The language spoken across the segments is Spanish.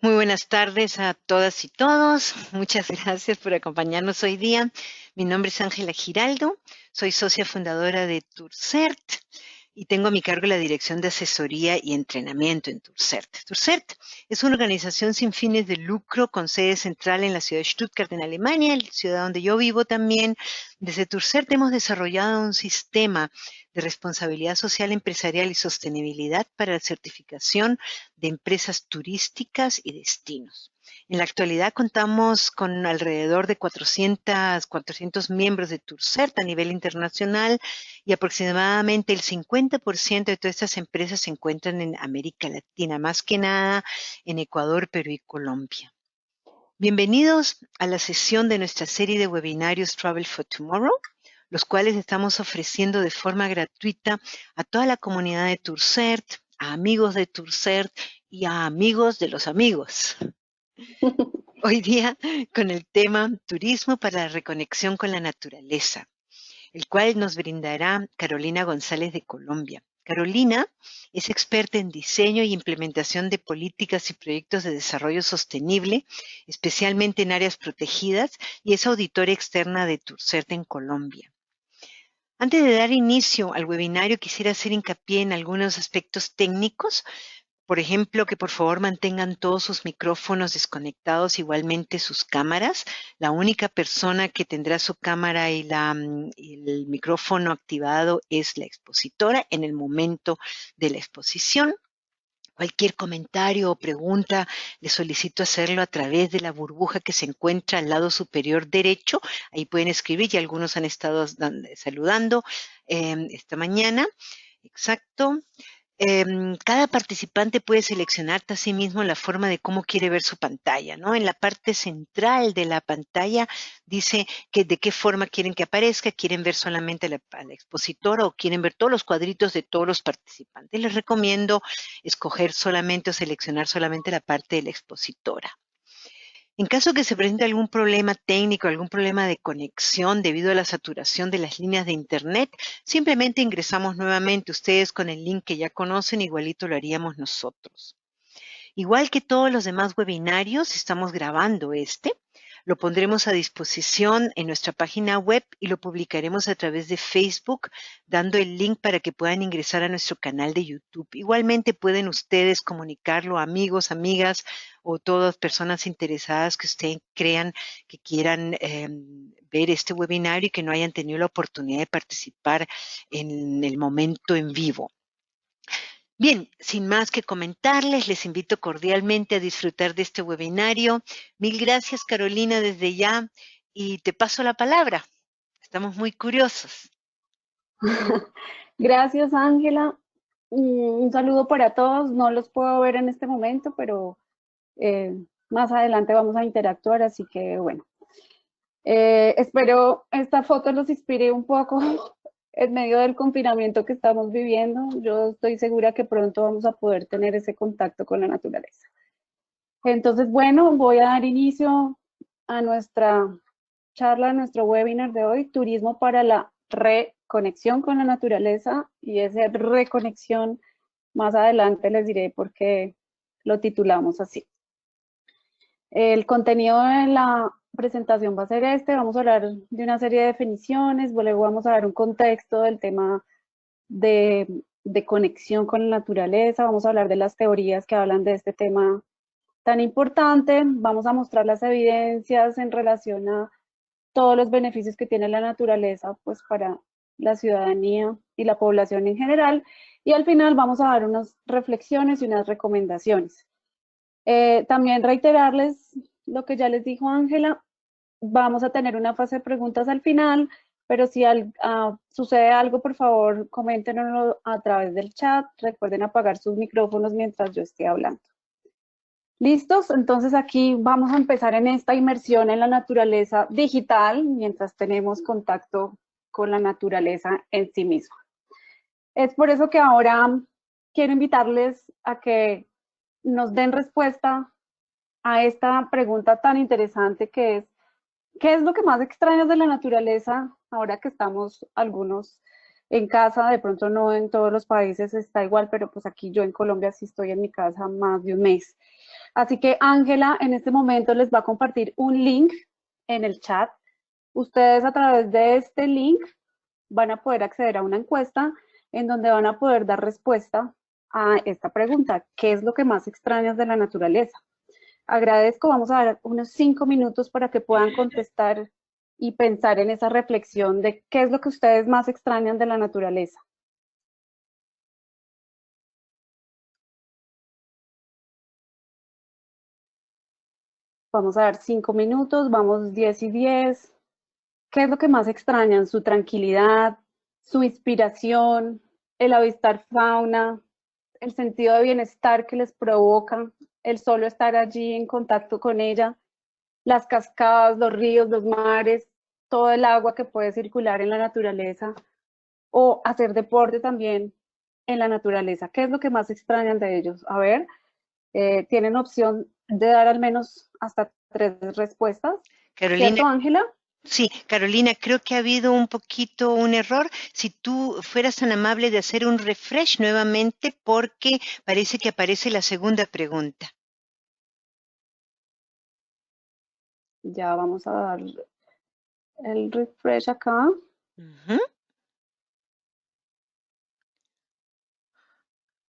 Muy buenas tardes a todas y todos. Muchas gracias por acompañarnos hoy día. Mi nombre es Ángela Giraldo, soy socia fundadora de TURCERT y tengo a mi cargo la Dirección de Asesoría y Entrenamiento en TURCERT. TURCERT es una organización sin fines de lucro con sede central en la ciudad de Stuttgart, en Alemania, la ciudad donde yo vivo también. Desde TURCERT hemos desarrollado un sistema de responsabilidad social empresarial y sostenibilidad para la certificación de empresas turísticas y destinos. En la actualidad contamos con alrededor de 400 miembros de TURCERT a nivel internacional y aproximadamente el 50% de todas estas empresas se encuentran en América Latina, más que nada en Ecuador, Perú y Colombia. Bienvenidos a la sesión de nuestra serie de webinarios Travel for Tomorrow, los cuales estamos ofreciendo de forma gratuita a toda la comunidad de TURCERT, a amigos de TURCERT y a amigos de los amigos. Hoy día con el tema Turismo para la reconexión con la naturaleza, el cual nos brindará Carolina González de Colombia. Carolina es experta en diseño y implementación de políticas y proyectos de desarrollo sostenible, especialmente en áreas protegidas, y es auditora externa de TURCERT en Colombia. Antes de dar inicio al webinario, quisiera hacer hincapié en algunos aspectos técnicos. Por ejemplo, que por favor mantengan todos sus micrófonos desconectados, igualmente sus cámaras. La única persona que tendrá su cámara y el micrófono activado es la expositora en el momento de la exposición. Cualquier comentario o pregunta, les solicito hacerlo a través de la burbuja que se encuentra al lado superior derecho. Ahí pueden escribir, y algunos han estado saludando esta mañana. Exacto. Cada participante puede seleccionar a sí mismo la forma de cómo quiere ver su pantalla, ¿no? En la parte central de la pantalla dice que de qué forma quieren que aparezca, quieren ver solamente a la expositora o quieren ver todos los cuadritos de todos los participantes. Les recomiendo escoger solamente o seleccionar solamente la parte de la expositora. En caso que se presente algún problema técnico, algún problema de conexión debido a la saturación de las líneas de Internet, simplemente ingresamos nuevamente ustedes con el link que ya conocen, igualito lo haríamos nosotros. Igual que todos los demás webinarios, estamos grabando este. Lo pondremos a disposición en nuestra página web y lo publicaremos a través de Facebook, dando el link para que puedan ingresar a nuestro canal de YouTube. Igualmente pueden ustedes comunicarlo a amigos, amigas o todas personas interesadas que ustedes crean que quieran ver este webinario y que no hayan tenido la oportunidad de participar en el momento en vivo. Bien, sin más que comentarles, les invito cordialmente a disfrutar de este webinario. Mil gracias, Carolina, desde ya, y te paso la palabra. Estamos muy curiosos. Gracias, Ángela. Un saludo para todos. No los puedo ver en este momento, pero más adelante vamos a interactuar, así que bueno. Espero esta foto los inspire un poco en medio del confinamiento que estamos viviendo. Yo estoy segura que pronto vamos a poder tener ese contacto con la naturaleza. Entonces, bueno, voy a dar inicio a nuestra charla, a nuestro webinar de hoy, Turismo para la reconexión con la naturaleza, y esa reconexión más adelante les diré por qué lo titulamos así. El contenido de la presentación va a ser vamos a hablar de una serie de definiciones, luego vamos a dar un contexto del tema de conexión con la naturaleza, vamos a hablar de las teorías que hablan de este tema tan importante, vamos a mostrar las evidencias en relación a todos los beneficios que tiene la naturaleza pues para la ciudadanía y la población en general, y al final vamos a dar unas reflexiones y unas recomendaciones. También reiterarles lo que ya les dijo Ángela, vamos a tener una fase de preguntas al final, pero si sucede algo, por favor, coméntenoslo a través del chat. Recuerden apagar sus micrófonos mientras yo esté hablando. ¿Listos? Entonces aquí vamos a empezar en esta inmersión en la naturaleza digital, mientras tenemos contacto con la naturaleza en sí misma. Es por eso que ahora quiero invitarles a que nos den respuesta a esta pregunta tan interesante que es, ¿qué es lo que más extrañas de la naturaleza ahora que estamos algunos en casa, de pronto no en todos los países está igual, pero pues aquí yo en Colombia sí estoy en mi casa más de un mes. Así que Ángela en este momento les va a compartir un link en el chat. Ustedes a través de este link van a poder acceder a una encuesta en donde van a poder dar respuesta a esta pregunta: ¿qué es lo que más extrañas de la naturaleza? Agradezco, vamos a dar unos 5 minutos para que puedan contestar y pensar en esa reflexión de qué es lo que ustedes más extrañan de la naturaleza. Vamos a dar 5 minutos, vamos 10 y 10. ¿Qué es lo que más extrañan? Su tranquilidad, su inspiración, el avistar fauna, el sentido de bienestar que les provoca el solo estar allí en contacto con ella, las cascadas, los ríos, los mares, todo el agua que puede circular en la naturaleza, o hacer deporte también en la naturaleza. ¿Qué es lo que más extrañan de ellos? A ver, tienen opción de dar al menos hasta 3 respuestas, Carolina, ¿cierto, Ángela? sí, Carolina, creo que ha habido un poquito un error. Si tú fueras tan amable de hacer un refresh nuevamente, porque parece que aparece la segunda pregunta. Ya vamos a dar el refresh acá. Ujú.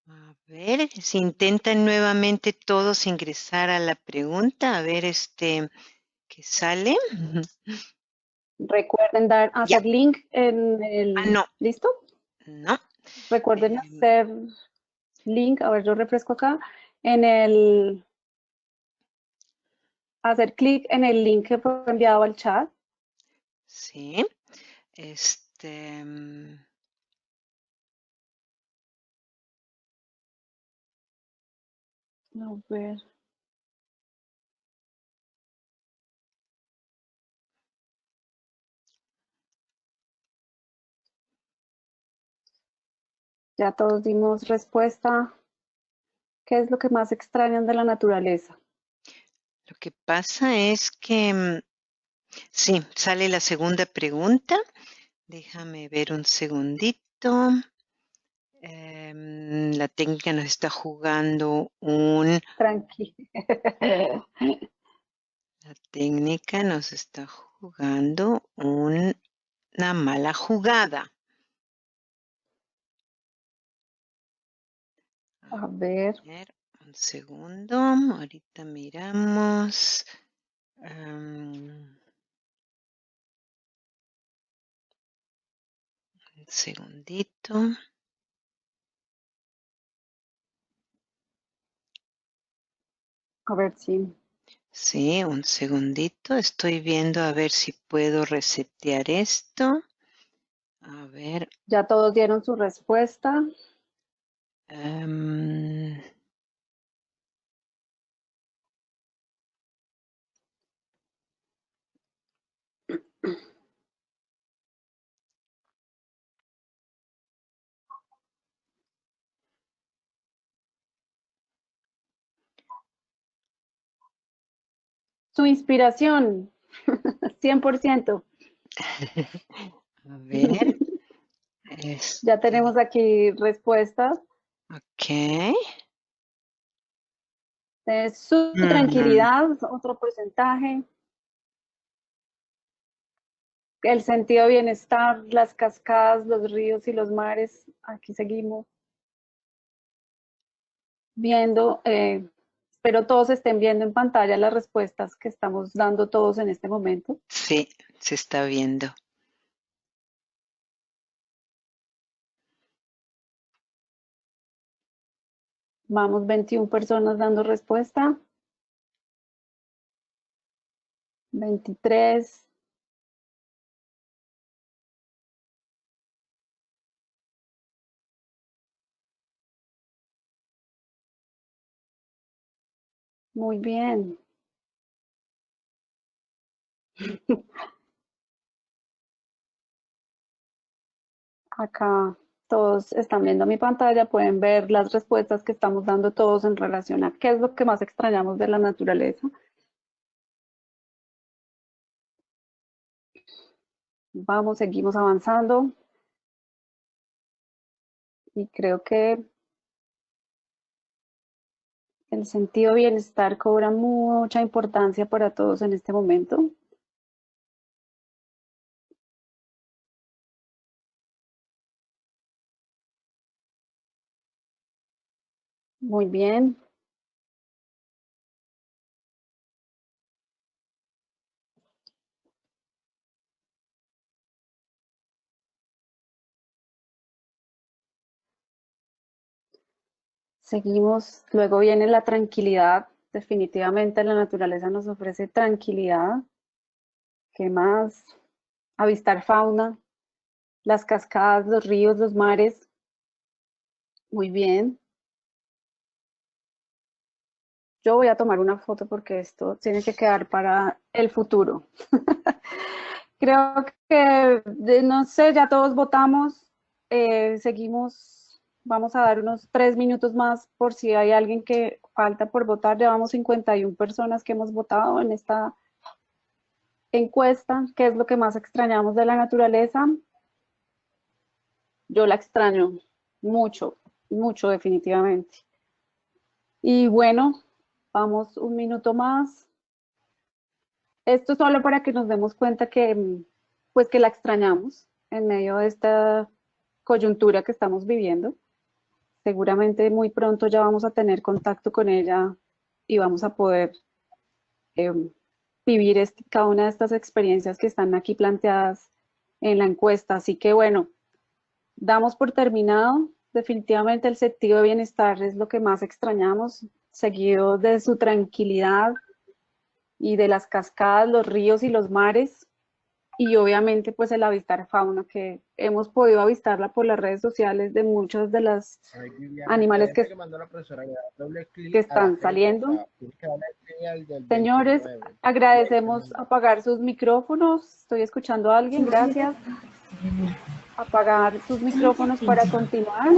A ver, si intentan nuevamente todos ingresar a la pregunta, a ver qué sale. Recuerden Ya, hacer link en el, no, ¿listo? no. Recuerden Em, hacer link, a ver, yo refresco acá, en el, hacer clic en el link que fue enviado al chat. sí, este, mm, A ver, ya todos dimos respuesta. ¿Qué es lo que más extrañan de la naturaleza? lo que pasa es que, sí, sale la segunda pregunta. Déjame ver un segundito. La técnica nos está jugando Tranquilo. la técnica nos está jugando una mala jugada. A ver, A ver, un segundo, ahorita miramos. Un segundito. a ver si Sí, un segundito. Estoy viendo a ver si puedo resetear esto. A ver. ya todos dieron su respuesta. em, Su inspiración, 100%. a ver. Ya tenemos Este, aquí respuestas. ok. Su Mm, tranquilidad, otro porcentaje. El sentido de bienestar, las cascadas, los ríos y los mares. Aquí seguimos viendo. Espero todos estén viendo en pantalla las respuestas que estamos dando todos en este momento. sí, se está viendo. Vamos, 21 personas dando respuesta. 23. Muy bien. Acá todos están viendo mi pantalla, pueden ver las respuestas que estamos dando todos en relación a qué es lo que más extrañamos de la naturaleza. Vamos, seguimos avanzando. Y creo que el sentido de bienestar cobra mucha importancia para todos en este momento. Muy bien. Seguimos, luego viene la tranquilidad. Definitivamente la naturaleza nos ofrece tranquilidad. ¿Qué más? Avistar fauna, las cascadas, los ríos, los mares. Muy bien. Yo voy a tomar una foto porque esto tiene que quedar para el futuro. Creo que, no sé, ya todos votamos. Seguimos, vamos a dar unos 3 minutos más por si hay alguien que falta por votar. Llevamos 51 personas que hemos votado en esta encuesta. ¿Qué es lo que más extrañamos de la naturaleza? Yo la extraño mucho, mucho definitivamente. Y bueno, vamos un minuto más. Esto es solo para que nos demos cuenta que, pues que la extrañamos en medio de esta coyuntura que estamos viviendo. Seguramente muy pronto ya vamos a tener contacto con ella y vamos a poder eh, vivir cada una de estas experiencias que están aquí planteadas en la encuesta. Así que bueno, damos por terminado. Definitivamente el sentido de bienestar es lo que más extrañamos, seguido de su tranquilidad y de las cascadas, los ríos y los mares. Y obviamente pues el avistar fauna, que hemos podido avistarla por las redes sociales de muchos de los animales que están saliendo. Señores, agradecemos apagar sus micrófonos. Estoy escuchando a alguien, gracias. Apagar sus micrófonos para continuar.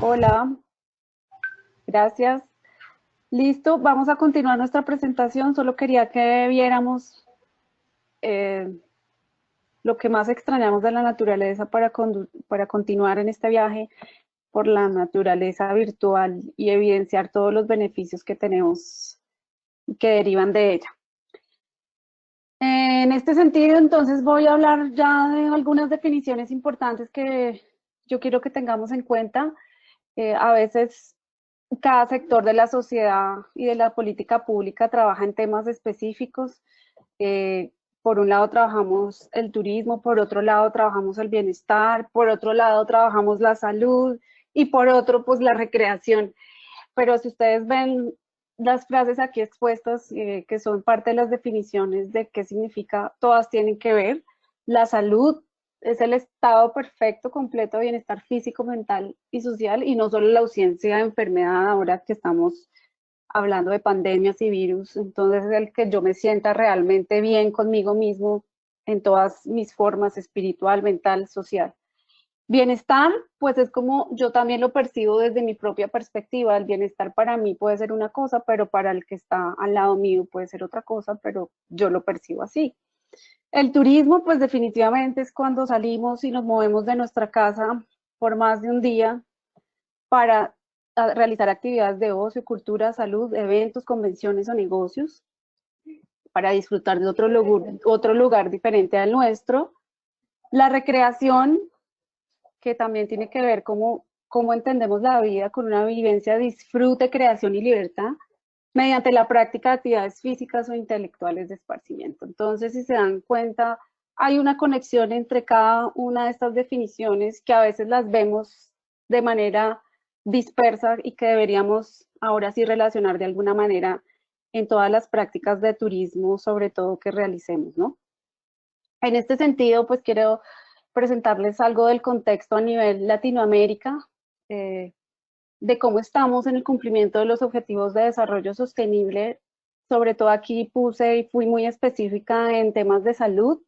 Hola, gracias. Listo, vamos a continuar nuestra presentación. Solo quería que viéramos lo que más extrañamos de la naturaleza para continuar en este viaje por la naturaleza virtual y evidenciar todos los beneficios que tenemos y que derivan de ella. En este sentido, entonces voy a hablar ya de algunas definiciones importantes que yo quiero que tengamos en cuenta. A veces cada sector de la sociedad y de la política pública trabaja en temas específicos. Por un lado trabajamos el turismo, por otro lado trabajamos el bienestar, por otro lado trabajamos la salud y por otro pues la recreación. Pero si ustedes ven las frases aquí expuestas, que son parte de las definiciones de qué significa, todas tienen que ver. La salud es el estado perfecto, completo de bienestar físico, mental y social, y no solo la ausencia de enfermedad ahora que estamos hablando de pandemias y virus. Entonces es el que yo me sienta realmente bien conmigo mismo en todas mis formas, espiritual, mental, social. Bienestar, pues es como yo también lo percibo desde mi propia perspectiva. El bienestar para mí puede ser una cosa, pero para el que está al lado mío puede ser otra cosa, pero yo lo percibo así. El turismo, pues definitivamente es cuando salimos y nos movemos de nuestra casa por más de un día para realizar actividades de ocio, cultura, salud, eventos, convenciones o negocios, para disfrutar de otro lugar diferente al nuestro. La recreación, que también tiene que ver cómo entendemos la vida con una vivencia de disfrute, creación y libertad mediante la práctica de actividades físicas o intelectuales de esparcimiento. Entonces, si se dan cuenta, hay una conexión entre cada una de estas definiciones que a veces las vemos de manera dispersa y que deberíamos ahora sí relacionar de alguna manera en todas las prácticas de turismo, sobre todo que realicemos, ¿no? En este sentido, pues quiero presentarles algo del contexto a nivel Latinoamérica, de cómo estamos en el cumplimiento de los objetivos de desarrollo sostenible. Sobre todo aquí puse y fui muy específica en temas de salud,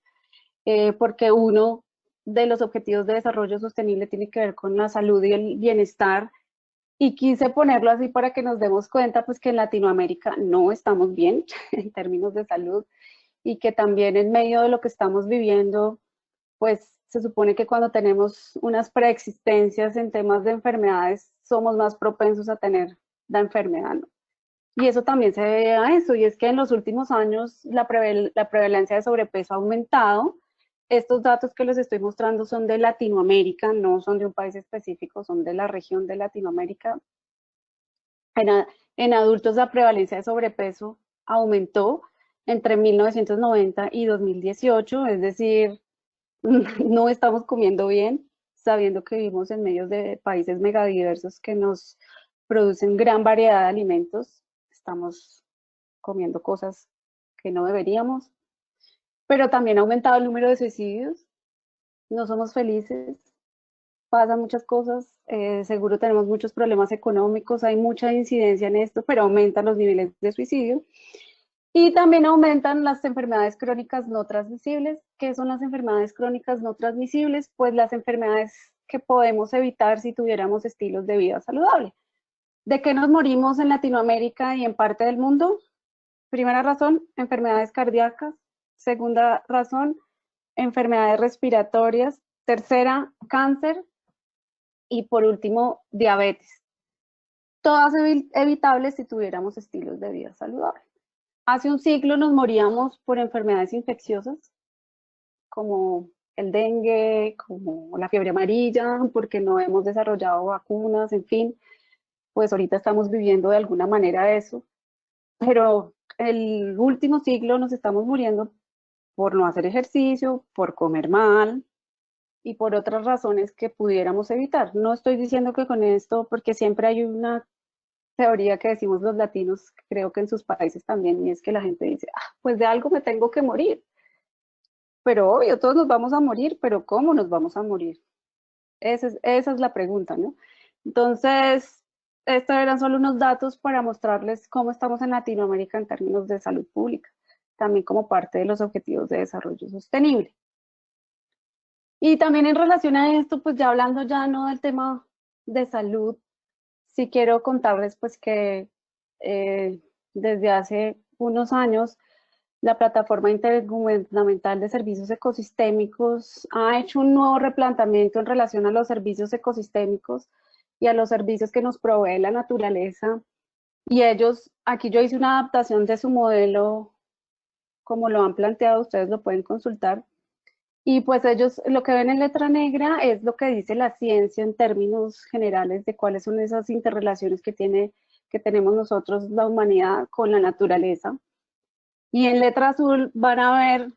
porque uno de los objetivos de desarrollo sostenible tiene que ver con la salud y el bienestar, y quise ponerlo así para que nos demos cuenta pues que en Latinoamérica no estamos bien en términos de salud, y que también en medio de lo que estamos viviendo, pues se supone que cuando tenemos unas preexistencias en temas de enfermedades, somos más propensos a tener la enfermedad, ¿no? Y eso también se debe a eso, y es que en los últimos años la prevalencia de sobrepeso ha aumentado. Estos datos que les estoy mostrando son de Latinoamérica, no son de un país específico, son de la región de Latinoamérica. En adultos la prevalencia de sobrepeso aumentó entre 1990 y 2018, es decir, no estamos comiendo bien, sabiendo que vivimos en medio de países megadiversos que nos producen gran variedad de alimentos. Estamos comiendo cosas que no deberíamos, pero también ha aumentado el número de suicidios. No somos felices, pasan muchas cosas, seguro tenemos muchos problemas económicos, hay mucha incidencia en esto, pero aumentan los niveles de suicidio. Y también aumentan las enfermedades crónicas no transmisibles. ¿Qué son las enfermedades crónicas no transmisibles? Pues las enfermedades que podemos evitar si tuviéramos estilos de vida saludable. ¿De qué nos morimos en Latinoamérica y en parte del mundo? Primera razón, enfermedades cardíacas. Segunda razón, enfermedades respiratorias. Tercera, cáncer. Y por último, diabetes. Todas evitables si tuviéramos estilos de vida saludables. Hace un siglo nos moríamos por enfermedades infecciosas, como el dengue, como la fiebre amarilla, porque no hemos desarrollado vacunas, en fin, pues ahorita estamos viviendo de alguna manera eso, pero el último siglo nos estamos muriendo por no hacer ejercicio, por comer mal y por otras razones que pudiéramos evitar. No estoy diciendo que con esto, porque siempre hay una teoría que decimos los latinos, creo que en sus países también, y es que la gente dice, pues de algo me tengo que morir. Pero obvio, todos nos vamos a morir, pero ¿cómo nos vamos a morir? Esa es la pregunta, ¿no? Entonces, estos eran solo unos datos para mostrarles cómo estamos en Latinoamérica en términos de salud pública, también como parte de los objetivos de desarrollo sostenible. Y también en relación a esto, pues ya hablando ya no del tema de salud, sí quiero contarles pues que desde hace unos años la Plataforma Intergubernamental de Servicios Ecosistémicos ha hecho un nuevo replanteamiento en relación a los servicios ecosistémicos y a los servicios que nos provee la naturaleza. Y ellos, aquí yo hice una adaptación de su modelo, como lo han planteado, ustedes lo pueden consultar. Y pues ellos lo que ven en letra negra es lo que dice la ciencia en términos generales de cuáles son esas interrelaciones que tenemos nosotros, la humanidad, con la naturaleza. Y en letra azul van a ver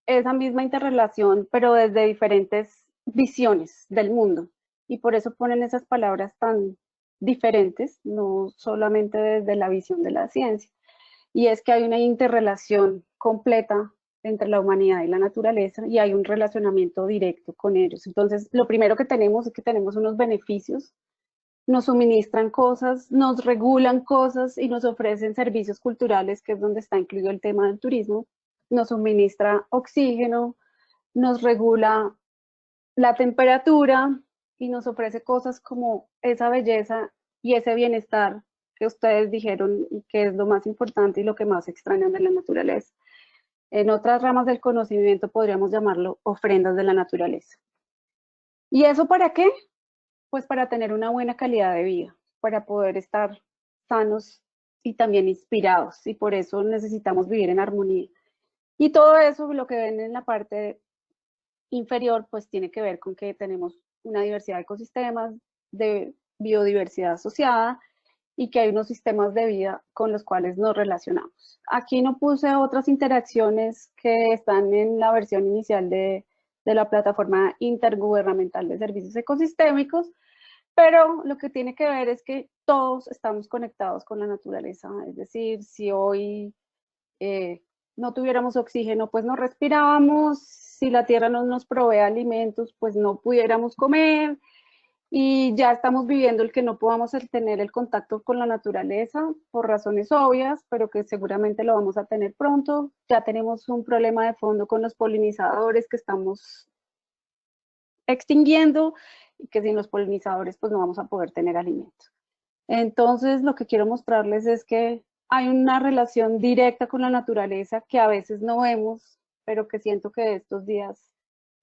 esa misma interrelación, pero desde diferentes visiones del mundo. Y por eso ponen esas palabras tan diferentes, no solamente desde la visión de la ciencia. Y es que hay una interrelación completa entre la humanidad y la naturaleza y hay un relacionamiento directo con ellos. Entonces, lo primero que tenemos es que tenemos unos beneficios, nos suministran cosas, nos regulan cosas y nos ofrecen servicios culturales, que es donde está incluido el tema del turismo, nos suministra oxígeno, nos regula la temperatura y nos ofrece cosas como esa belleza y ese bienestar que ustedes dijeron y que es lo más importante y lo que más extrañan de la naturaleza. En otras ramas del conocimiento podríamos llamarlo ofrendas de la naturaleza. ¿Y eso para qué? Pues para tener una buena calidad de vida, para poder estar sanos y también inspirados, y por eso necesitamos vivir en armonía. Y todo eso, lo que ven en la parte inferior, pues tiene que ver con que tenemos una diversidad de ecosistemas, de biodiversidad asociada, y que hay unos sistemas de vida con los cuales nos relacionamos. Aquí no puse otras interacciones que están en la versión inicial de la Plataforma Intergubernamental de Servicios Ecosistémicos, pero lo que tiene que ver es que todos estamos conectados con la naturaleza, es decir, si hoy no tuviéramos oxígeno, pues no respirábamos, si la tierra no nos provee alimentos, pues no pudiéramos comer, y ya estamos viviendo el que no podamos tener el contacto con la naturaleza por razones obvias, pero que seguramente lo vamos a tener pronto. Ya tenemos un problema de fondo con los polinizadores que estamos extinguiendo y que sin los polinizadores pues no vamos a poder tener alimento. Entonces lo que quiero mostrarles es que hay una relación directa con la naturaleza que a veces no vemos, pero que siento que estos días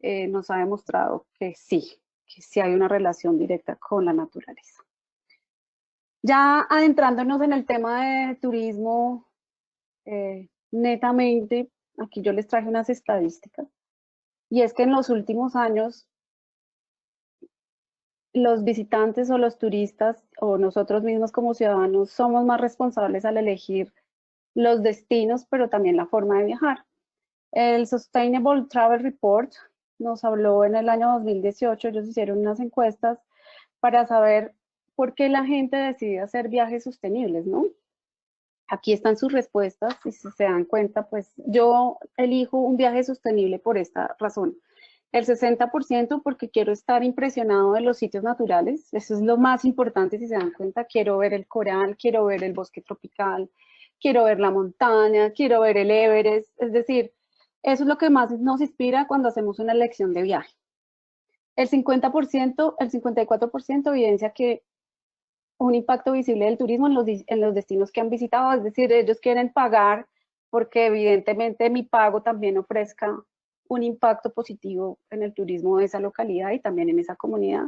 nos ha demostrado que sí hay una relación directa con la naturaleza. Ya adentrándonos en el tema de turismo, netamente, aquí yo les traje unas estadísticas, y es que en los últimos años los visitantes o los turistas o nosotros mismos como ciudadanos somos más responsables al elegir los destinos, pero también la forma de viajar. El Sustainable Travel Report nos habló en el año 2018, ellos hicieron unas encuestas para saber por qué la gente decide hacer viajes sostenibles, ¿no? Aquí están sus respuestas y si se dan cuenta, pues yo elijo un viaje sostenible por esta razón. El 60% porque quiero estar impresionado de los sitios naturales, eso es lo más importante si se dan cuenta, quiero ver el coral, quiero ver el bosque tropical, quiero ver la montaña, quiero ver el Everest, es decir, eso es lo que más nos inspira cuando hacemos una elección de viaje. El 50%, el 54% evidencia que un impacto visible del turismo en los destinos que han visitado, es decir, ellos quieren pagar porque evidentemente mi pago también ofrezca un impacto positivo en el turismo de esa localidad y también en esa comunidad.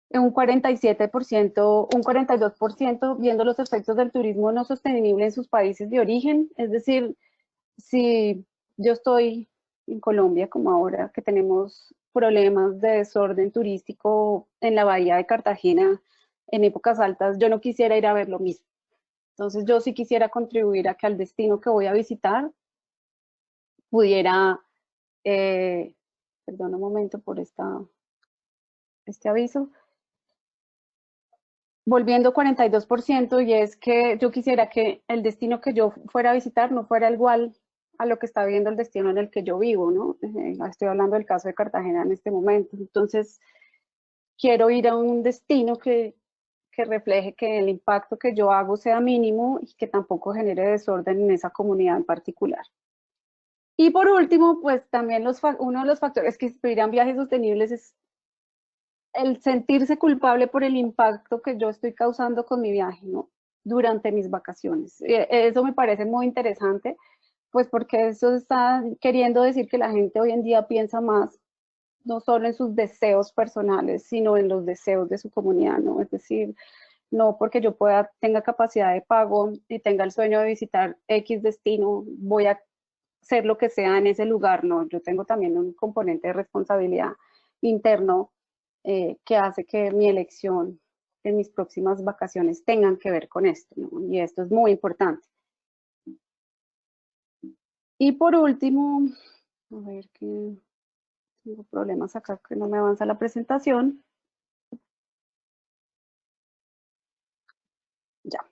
Un 47%, un 42% viendo los efectos del turismo no sostenible en sus países de origen, es decir, si yo estoy en Colombia como ahora que tenemos problemas de desorden turístico en la bahía de Cartagena en épocas altas, yo no quisiera ir a ver lo mismo. Entonces yo sí quisiera contribuir a que al destino que voy a visitar pudiera, perdón un momento por este aviso, volviendo 42%, y es que yo quisiera que el destino que yo fuera a visitar no fuera igual a lo que está viendo el destino en el que yo vivo, ¿no? Estoy hablando del caso de Cartagena en este momento. Entonces, quiero ir a un destino que refleje que el impacto que yo hago sea mínimo y que tampoco genere desorden en esa comunidad en particular. Y por último, pues también uno de los factores que inspiran viajes sostenibles es el sentirse culpable por el impacto que yo estoy causando con mi viaje, ¿no? Durante mis vacaciones. Eso me parece muy interesante, pues porque eso está queriendo decir que la gente hoy en día piensa más, no solo en sus deseos personales, sino en los deseos de su comunidad, ¿no? Es decir, no porque yo tenga capacidad de pago y tenga el sueño de visitar X destino, voy a hacer lo que sea en ese lugar, no, yo tengo también un componente de responsabilidad interno que hace que mi elección en mis próximas vacaciones tengan que ver con esto, ¿no? Y esto es muy importante. Y por último, a ver que tengo problemas acá que no me avanza la presentación. Ya.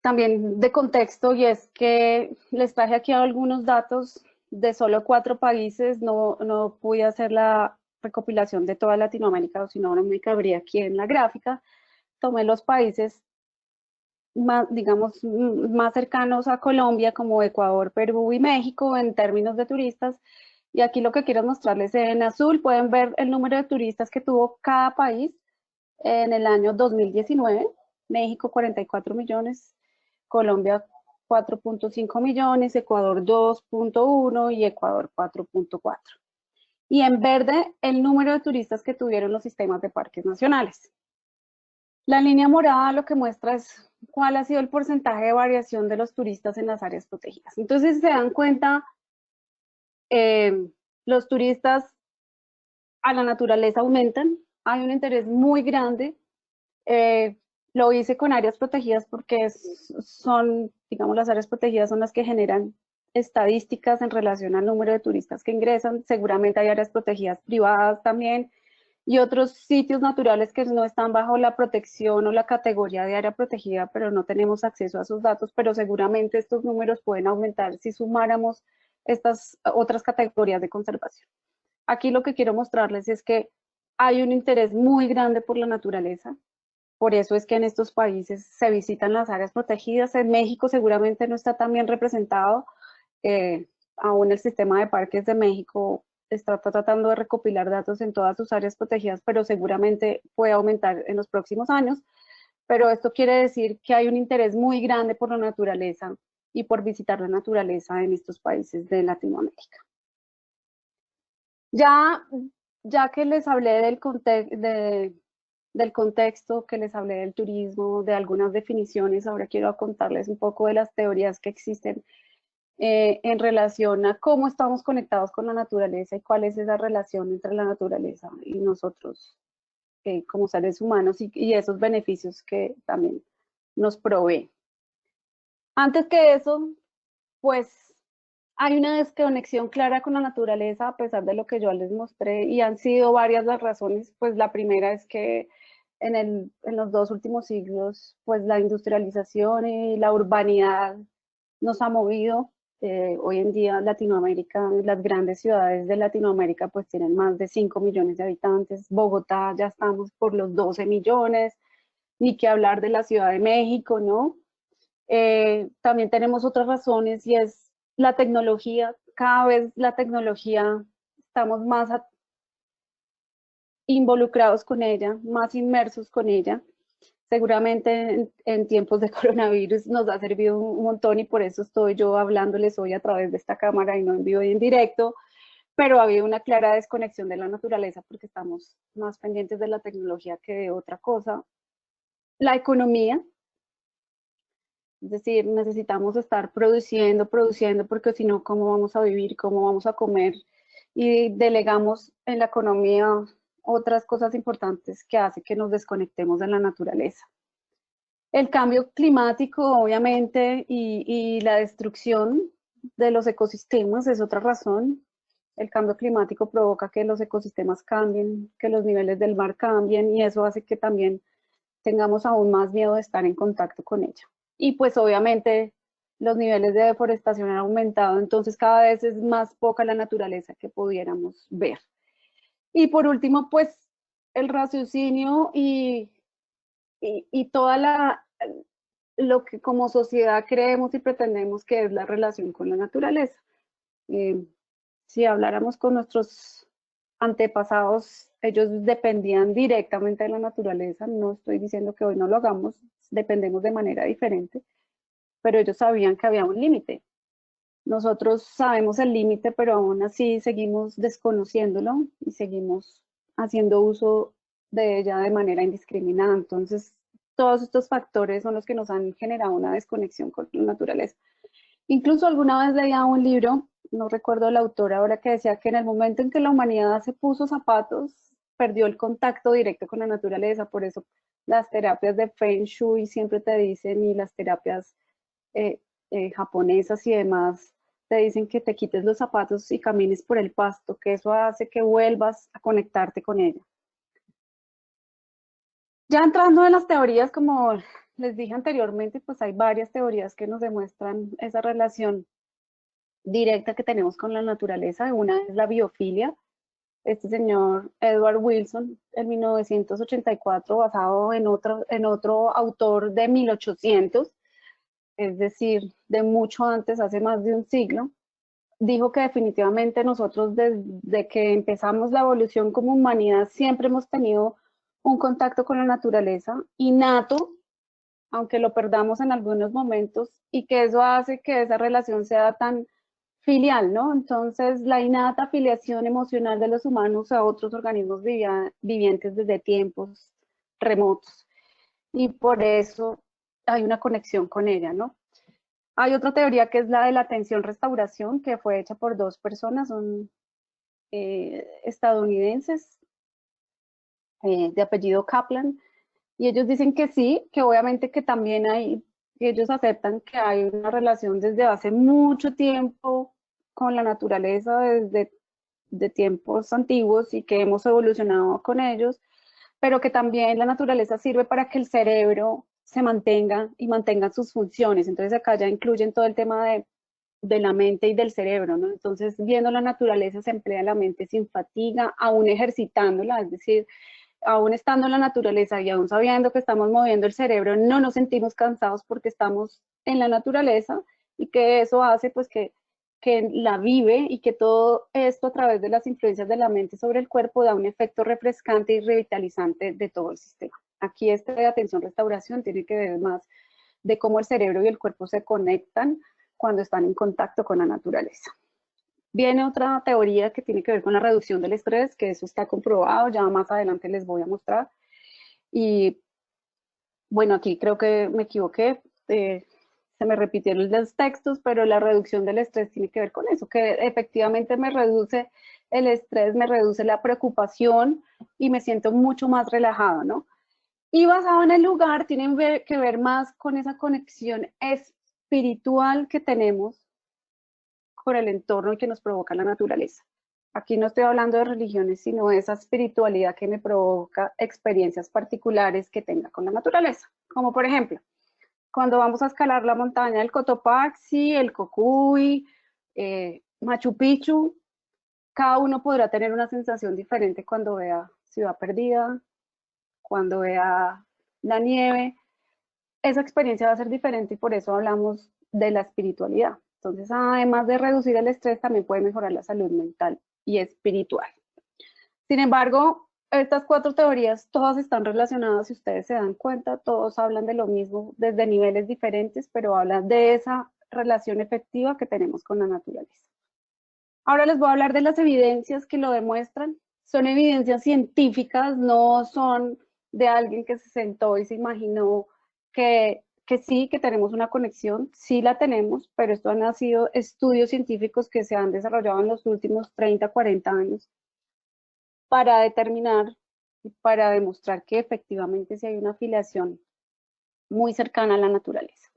También de contexto, y es que les traje aquí algunos datos de solo 4 países, no pude hacer la recopilación de toda Latinoamérica, si no, no me cabría aquí en la gráfica. Tomé los países más, digamos, más cercanos a Colombia, como Ecuador, Perú y México, en términos de turistas. Y aquí lo que quiero mostrarles en azul, pueden ver el número de turistas que tuvo cada país en el año 2019. México 44 millones, Colombia 4.5 millones, Ecuador 2.1 y Ecuador 4.4. Y en verde, el número de turistas que tuvieron los sistemas de parques nacionales. La línea morada lo que muestra es cuál ha sido el porcentaje de variación de los turistas en las áreas protegidas. Entonces, si se dan cuenta, los turistas a la naturaleza aumentan, hay un interés muy grande. Lo hice con áreas protegidas porque son, digamos, las áreas protegidas son las que generan estadísticas en relación al número de turistas que ingresan. Seguramente hay áreas protegidas privadas también y otros sitios naturales que no están bajo la protección o la categoría de área protegida, pero no tenemos acceso a sus datos, pero seguramente estos números pueden aumentar si sumáramos estas otras categorías de conservación. Aquí lo que quiero mostrarles es que hay un interés muy grande por la naturaleza, por eso es que en estos países se visitan las áreas protegidas. En México seguramente no está tan bien representado, aún el sistema de parques de México está tratando de recopilar datos en todas sus áreas protegidas, pero seguramente puede aumentar en los próximos años. Pero esto quiere decir que hay un interés muy grande por la naturaleza y por visitar la naturaleza en estos países de Latinoamérica. Ya que les hablé del contexto, que les hablé del turismo, de algunas definiciones, ahora quiero contarles un poco de las teorías que existen en relación a cómo estamos conectados con la naturaleza y cuál es esa relación entre la naturaleza y nosotros como seres humanos y esos beneficios que también nos provee. Antes que eso, pues hay una desconexión clara con la naturaleza a pesar de lo que yo les mostré y han sido varias las razones. Pues la primera es que en los 2 últimos siglos, pues la industrialización y la urbanidad nos ha movido. Hoy en día Latinoamérica, las grandes ciudades de Latinoamérica pues tienen más de 5 millones de habitantes. Bogotá ya estamos por los 12 millones, ni que hablar de la Ciudad de México, ¿no? También tenemos otras razones y es la tecnología. Cada vez la tecnología, estamos más involucrados con ella, más inmersos con ella. Seguramente en tiempos de coronavirus nos ha servido un montón y por eso estoy yo hablándoles hoy a través de esta cámara y no en vivo y en directo, pero ha habido una clara desconexión de la naturaleza porque estamos más pendientes de la tecnología que de otra cosa. La economía, es decir, necesitamos estar produciendo, porque si no, ¿cómo vamos a vivir? ¿Cómo vamos a comer? Y delegamos en la economía otras cosas importantes que hace que nos desconectemos de la naturaleza. El cambio climático, obviamente, y la destrucción de los ecosistemas es otra razón. El cambio climático provoca que los ecosistemas cambien, que los niveles del mar cambien y eso hace que también tengamos aún más miedo de estar en contacto con ella. Y pues obviamente los niveles de deforestación han aumentado, entonces cada vez es más poca la naturaleza que pudiéramos ver. Y por último, pues el raciocinio y toda lo que como sociedad creemos y pretendemos que es la relación con la naturaleza. Si habláramos con nuestros antepasados, ellos dependían directamente de la naturaleza. No estoy diciendo que hoy no lo hagamos, dependemos de manera diferente, pero ellos sabían que había un límite. Nosotros sabemos el límite, pero aún así seguimos desconociéndolo y seguimos haciendo uso de ella de manera indiscriminada. Entonces, todos estos factores son los que nos han generado una desconexión con la naturaleza. Incluso alguna vez leía un libro, no recuerdo el autor ahora, que decía que en el momento en que la humanidad se puso zapatos, perdió el contacto directo con la naturaleza. Por eso las terapias de Feng Shui siempre te dicen, y las terapias japonesas y demás, te dicen que te quites los zapatos y camines por el pasto, que eso hace que vuelvas a conectarte con ella. Ya entrando en las teorías, como les dije anteriormente, pues hay varias teorías que nos demuestran esa relación directa que tenemos con la naturaleza. Una es la biofilia. Este señor Edward Wilson, en 1984, basado en otro autor de 1800, es decir, de mucho antes, hace más de un siglo, dijo que definitivamente nosotros desde que empezamos la evolución como humanidad siempre hemos tenido un contacto con la naturaleza innato, aunque lo perdamos en algunos momentos, y que eso hace que esa relación sea tan filial, ¿no? Entonces, la innata filiación emocional de los humanos a otros organismos vivientes desde tiempos remotos, y por eso hay una conexión con ella, ¿no? Hay otra teoría que es la de la atención-restauración, que fue hecha por 2 personas, son estadounidenses, de apellido Kaplan, y ellos dicen que sí, que obviamente que también ellos aceptan que hay una relación desde hace mucho tiempo con la naturaleza, desde de tiempos antiguos y que hemos evolucionado con ellos, pero que también la naturaleza sirve para que el cerebro se mantenga y mantenga sus funciones. Entonces acá ya incluyen todo el tema de la mente y del cerebro, ¿no? Entonces, viendo la naturaleza se emplea la mente sin fatiga, aún ejercitándola, es decir, aún estando en la naturaleza y aún sabiendo que estamos moviendo el cerebro, no nos sentimos cansados porque estamos en la naturaleza y que eso hace pues que la vive y que todo esto a través de las influencias de la mente sobre el cuerpo da un efecto refrescante y revitalizante de todo el sistema. Aquí este de atención-restauración tiene que ver más de cómo el cerebro y el cuerpo se conectan cuando están en contacto con la naturaleza. Viene otra teoría que tiene que ver con la reducción del estrés, que eso está comprobado, ya más adelante les voy a mostrar. Y bueno, aquí creo que me equivoqué, se me repitieron los textos, pero la reducción del estrés tiene que ver con eso, que efectivamente me reduce el estrés, me reduce la preocupación y me siento mucho más relajado, ¿no? Y basado en el lugar, tienen que ver más con esa conexión espiritual que tenemos con el entorno y que nos provoca la naturaleza. Aquí no estoy hablando de religiones, sino de esa espiritualidad que me provoca experiencias particulares que tenga con la naturaleza. Como por ejemplo, cuando vamos a escalar la montaña del Cotopaxi, el Cocuy, Machu Picchu, cada uno podrá tener una sensación diferente cuando vea Ciudad Perdida, cuando vea la nieve. Esa experiencia va a ser diferente y por eso hablamos de la espiritualidad. Entonces, además de reducir el estrés, también puede mejorar la salud mental y espiritual. Sin embargo, estas 4 teorías todas están relacionadas, si ustedes se dan cuenta, todos hablan de lo mismo desde niveles diferentes, pero hablan de esa relación efectiva que tenemos con la naturaleza. Ahora les voy a hablar de las evidencias que lo demuestran. Son evidencias científicas, no son de alguien que se sentó y se imaginó que sí, que tenemos una conexión, sí la tenemos, pero esto han sido estudios científicos que se han desarrollado en los últimos 30, 40 años para determinar y para demostrar que efectivamente sí hay una afiliación muy cercana a la naturaleza.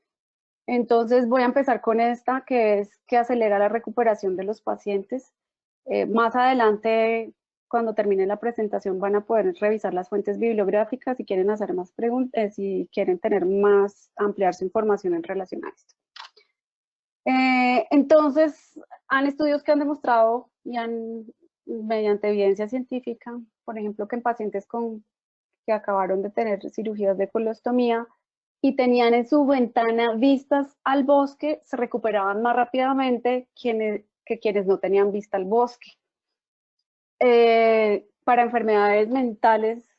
Entonces voy a empezar con esta, que es que acelera la recuperación de los pacientes. Más adelante, cuando termine la presentación, van a poder revisar las fuentes bibliográficas si quieren hacer más preguntas, si quieren tener más, ampliar su información en relación a esto. Entonces, han estudios que han demostrado y mediante evidencia científica, por ejemplo, que en pacientes que acabaron de tener cirugías de colostomía y tenían en su ventana vistas al bosque, se recuperaban más rápidamente que quienes no tenían vista al bosque. Para enfermedades mentales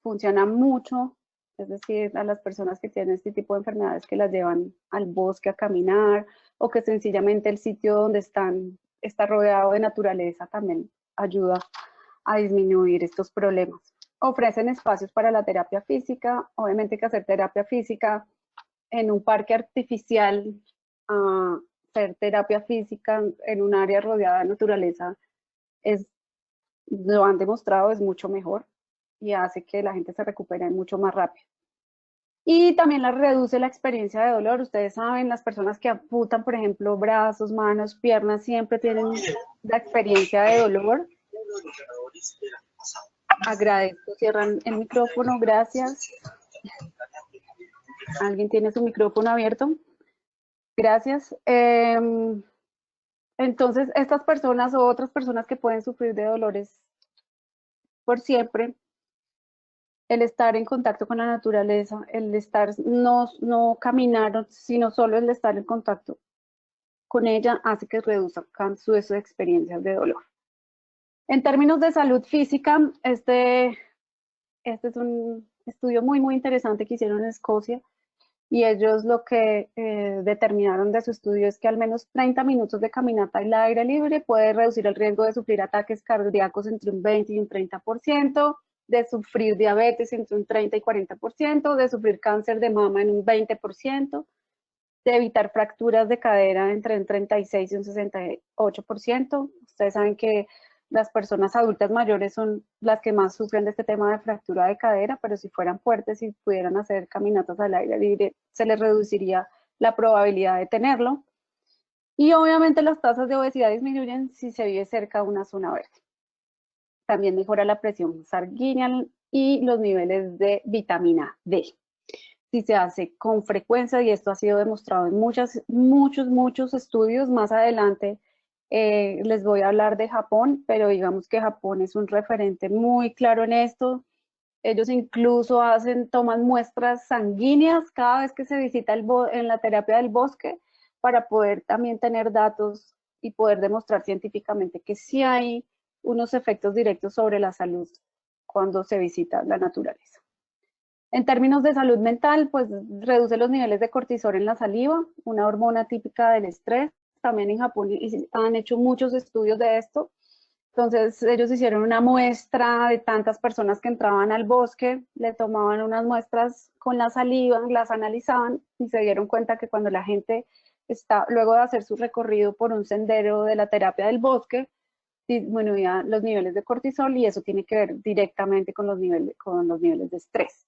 funciona mucho, es decir, a las personas que tienen este tipo de enfermedades que las llevan al bosque a caminar o que sencillamente el sitio donde está rodeado de naturaleza también ayuda a disminuir estos problemas. Ofrecen espacios para la terapia física, obviamente que hacer terapia física en un parque artificial, hacer terapia física en un área rodeada de naturaleza lo han demostrado, es mucho mejor y hace que la gente se recupere mucho más rápido. Y también reduce la experiencia de dolor. Ustedes saben, las personas que amputan, por ejemplo, brazos, manos, piernas, siempre tienen la experiencia de dolor. Agradezco, cierran el micrófono, gracias. ¿Alguien tiene su micrófono abierto? Gracias. Entonces, estas personas o otras personas que pueden sufrir de dolores por siempre, el estar en contacto con la naturaleza, el estar, no caminar, sino solo el estar en contacto con ella hace que reduzcan sus experiencias de dolor. En términos de salud física, este es un estudio muy, muy interesante que hicieron en Escocia y ellos lo que determinaron de su estudio es que al menos 30 minutos de caminata al aire libre puede reducir el riesgo de sufrir ataques cardíacos entre un 20 y un 30%, de sufrir diabetes entre un 30 y 40%, de sufrir cáncer de mama en un 20%, de evitar fracturas de cadera entre un 36 y un 68%. Ustedes saben que las personas adultas mayores son las que más sufren de este tema de fractura de cadera, pero si fueran fuertes y pudieran hacer caminatas al aire libre, se les reduciría la probabilidad de tenerlo. Y obviamente las tasas de obesidad disminuyen si se vive cerca de una zona verde. También mejora la presión sanguínea y los niveles de vitamina D. Si se hace con frecuencia, y esto ha sido demostrado en muchos estudios, más adelante les voy a hablar de Japón, pero digamos que Japón es un referente muy claro en esto. Ellos incluso toman muestras sanguíneas cada vez que se visita en la terapia del bosque para poder también tener datos y poder demostrar científicamente que sí hay unos efectos directos sobre la salud cuando se visita la naturaleza. En términos de salud mental, pues reduce los niveles de cortisol en la saliva, una hormona típica del estrés, también en Japón han hecho muchos estudios de esto. Entonces ellos hicieron una muestra de tantas personas que entraban al bosque, le tomaban unas muestras con la saliva, las analizaban y se dieron cuenta que cuando la gente está, luego de hacer su recorrido por un sendero de la terapia del bosque, disminuía los niveles de cortisol y eso tiene que ver directamente con los niveles de estrés.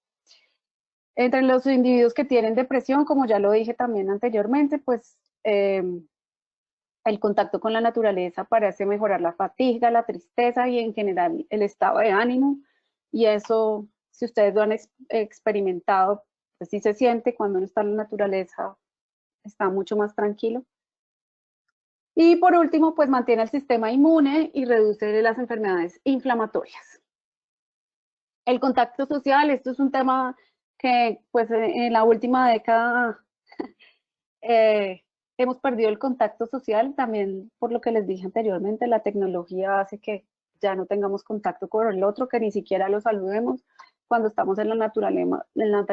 Entre los individuos que tienen depresión, como ya lo dije también anteriormente, pues el contacto con la naturaleza parece mejorar la fatiga, la tristeza y en general el estado de ánimo. Y eso, si ustedes lo han experimentado, pues sí se siente cuando uno está en la naturaleza, está mucho más tranquilo. Y por último, pues mantiene el sistema inmune y reduce las enfermedades inflamatorias. El contacto social, esto es un tema que pues en la última década hemos perdido el contacto social, también por lo que les dije anteriormente, la tecnología hace que ya no tengamos contacto con el otro, que ni siquiera lo saludemos. Cuando estamos en la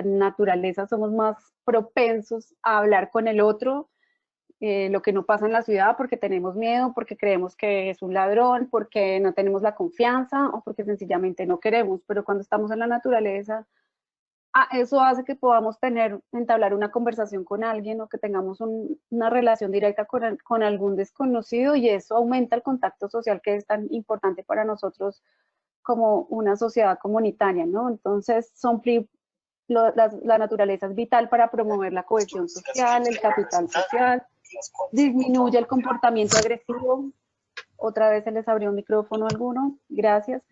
naturaleza somos más propensos a hablar con el otro, lo que no pasa en la ciudad porque tenemos miedo, porque creemos que es un ladrón, porque no tenemos la confianza o porque sencillamente no queremos, pero cuando estamos en la naturaleza, eso hace que podamos entablar una conversación con alguien o que tengamos una relación directa con algún desconocido y eso aumenta el contacto social que es tan importante para nosotros como una sociedad comunitaria, ¿no? Entonces, la naturaleza es vital para promover la cohesión social, el capital social, disminuye el comportamiento agresivo. Otra vez se les abrió un micrófono a alguno, gracias.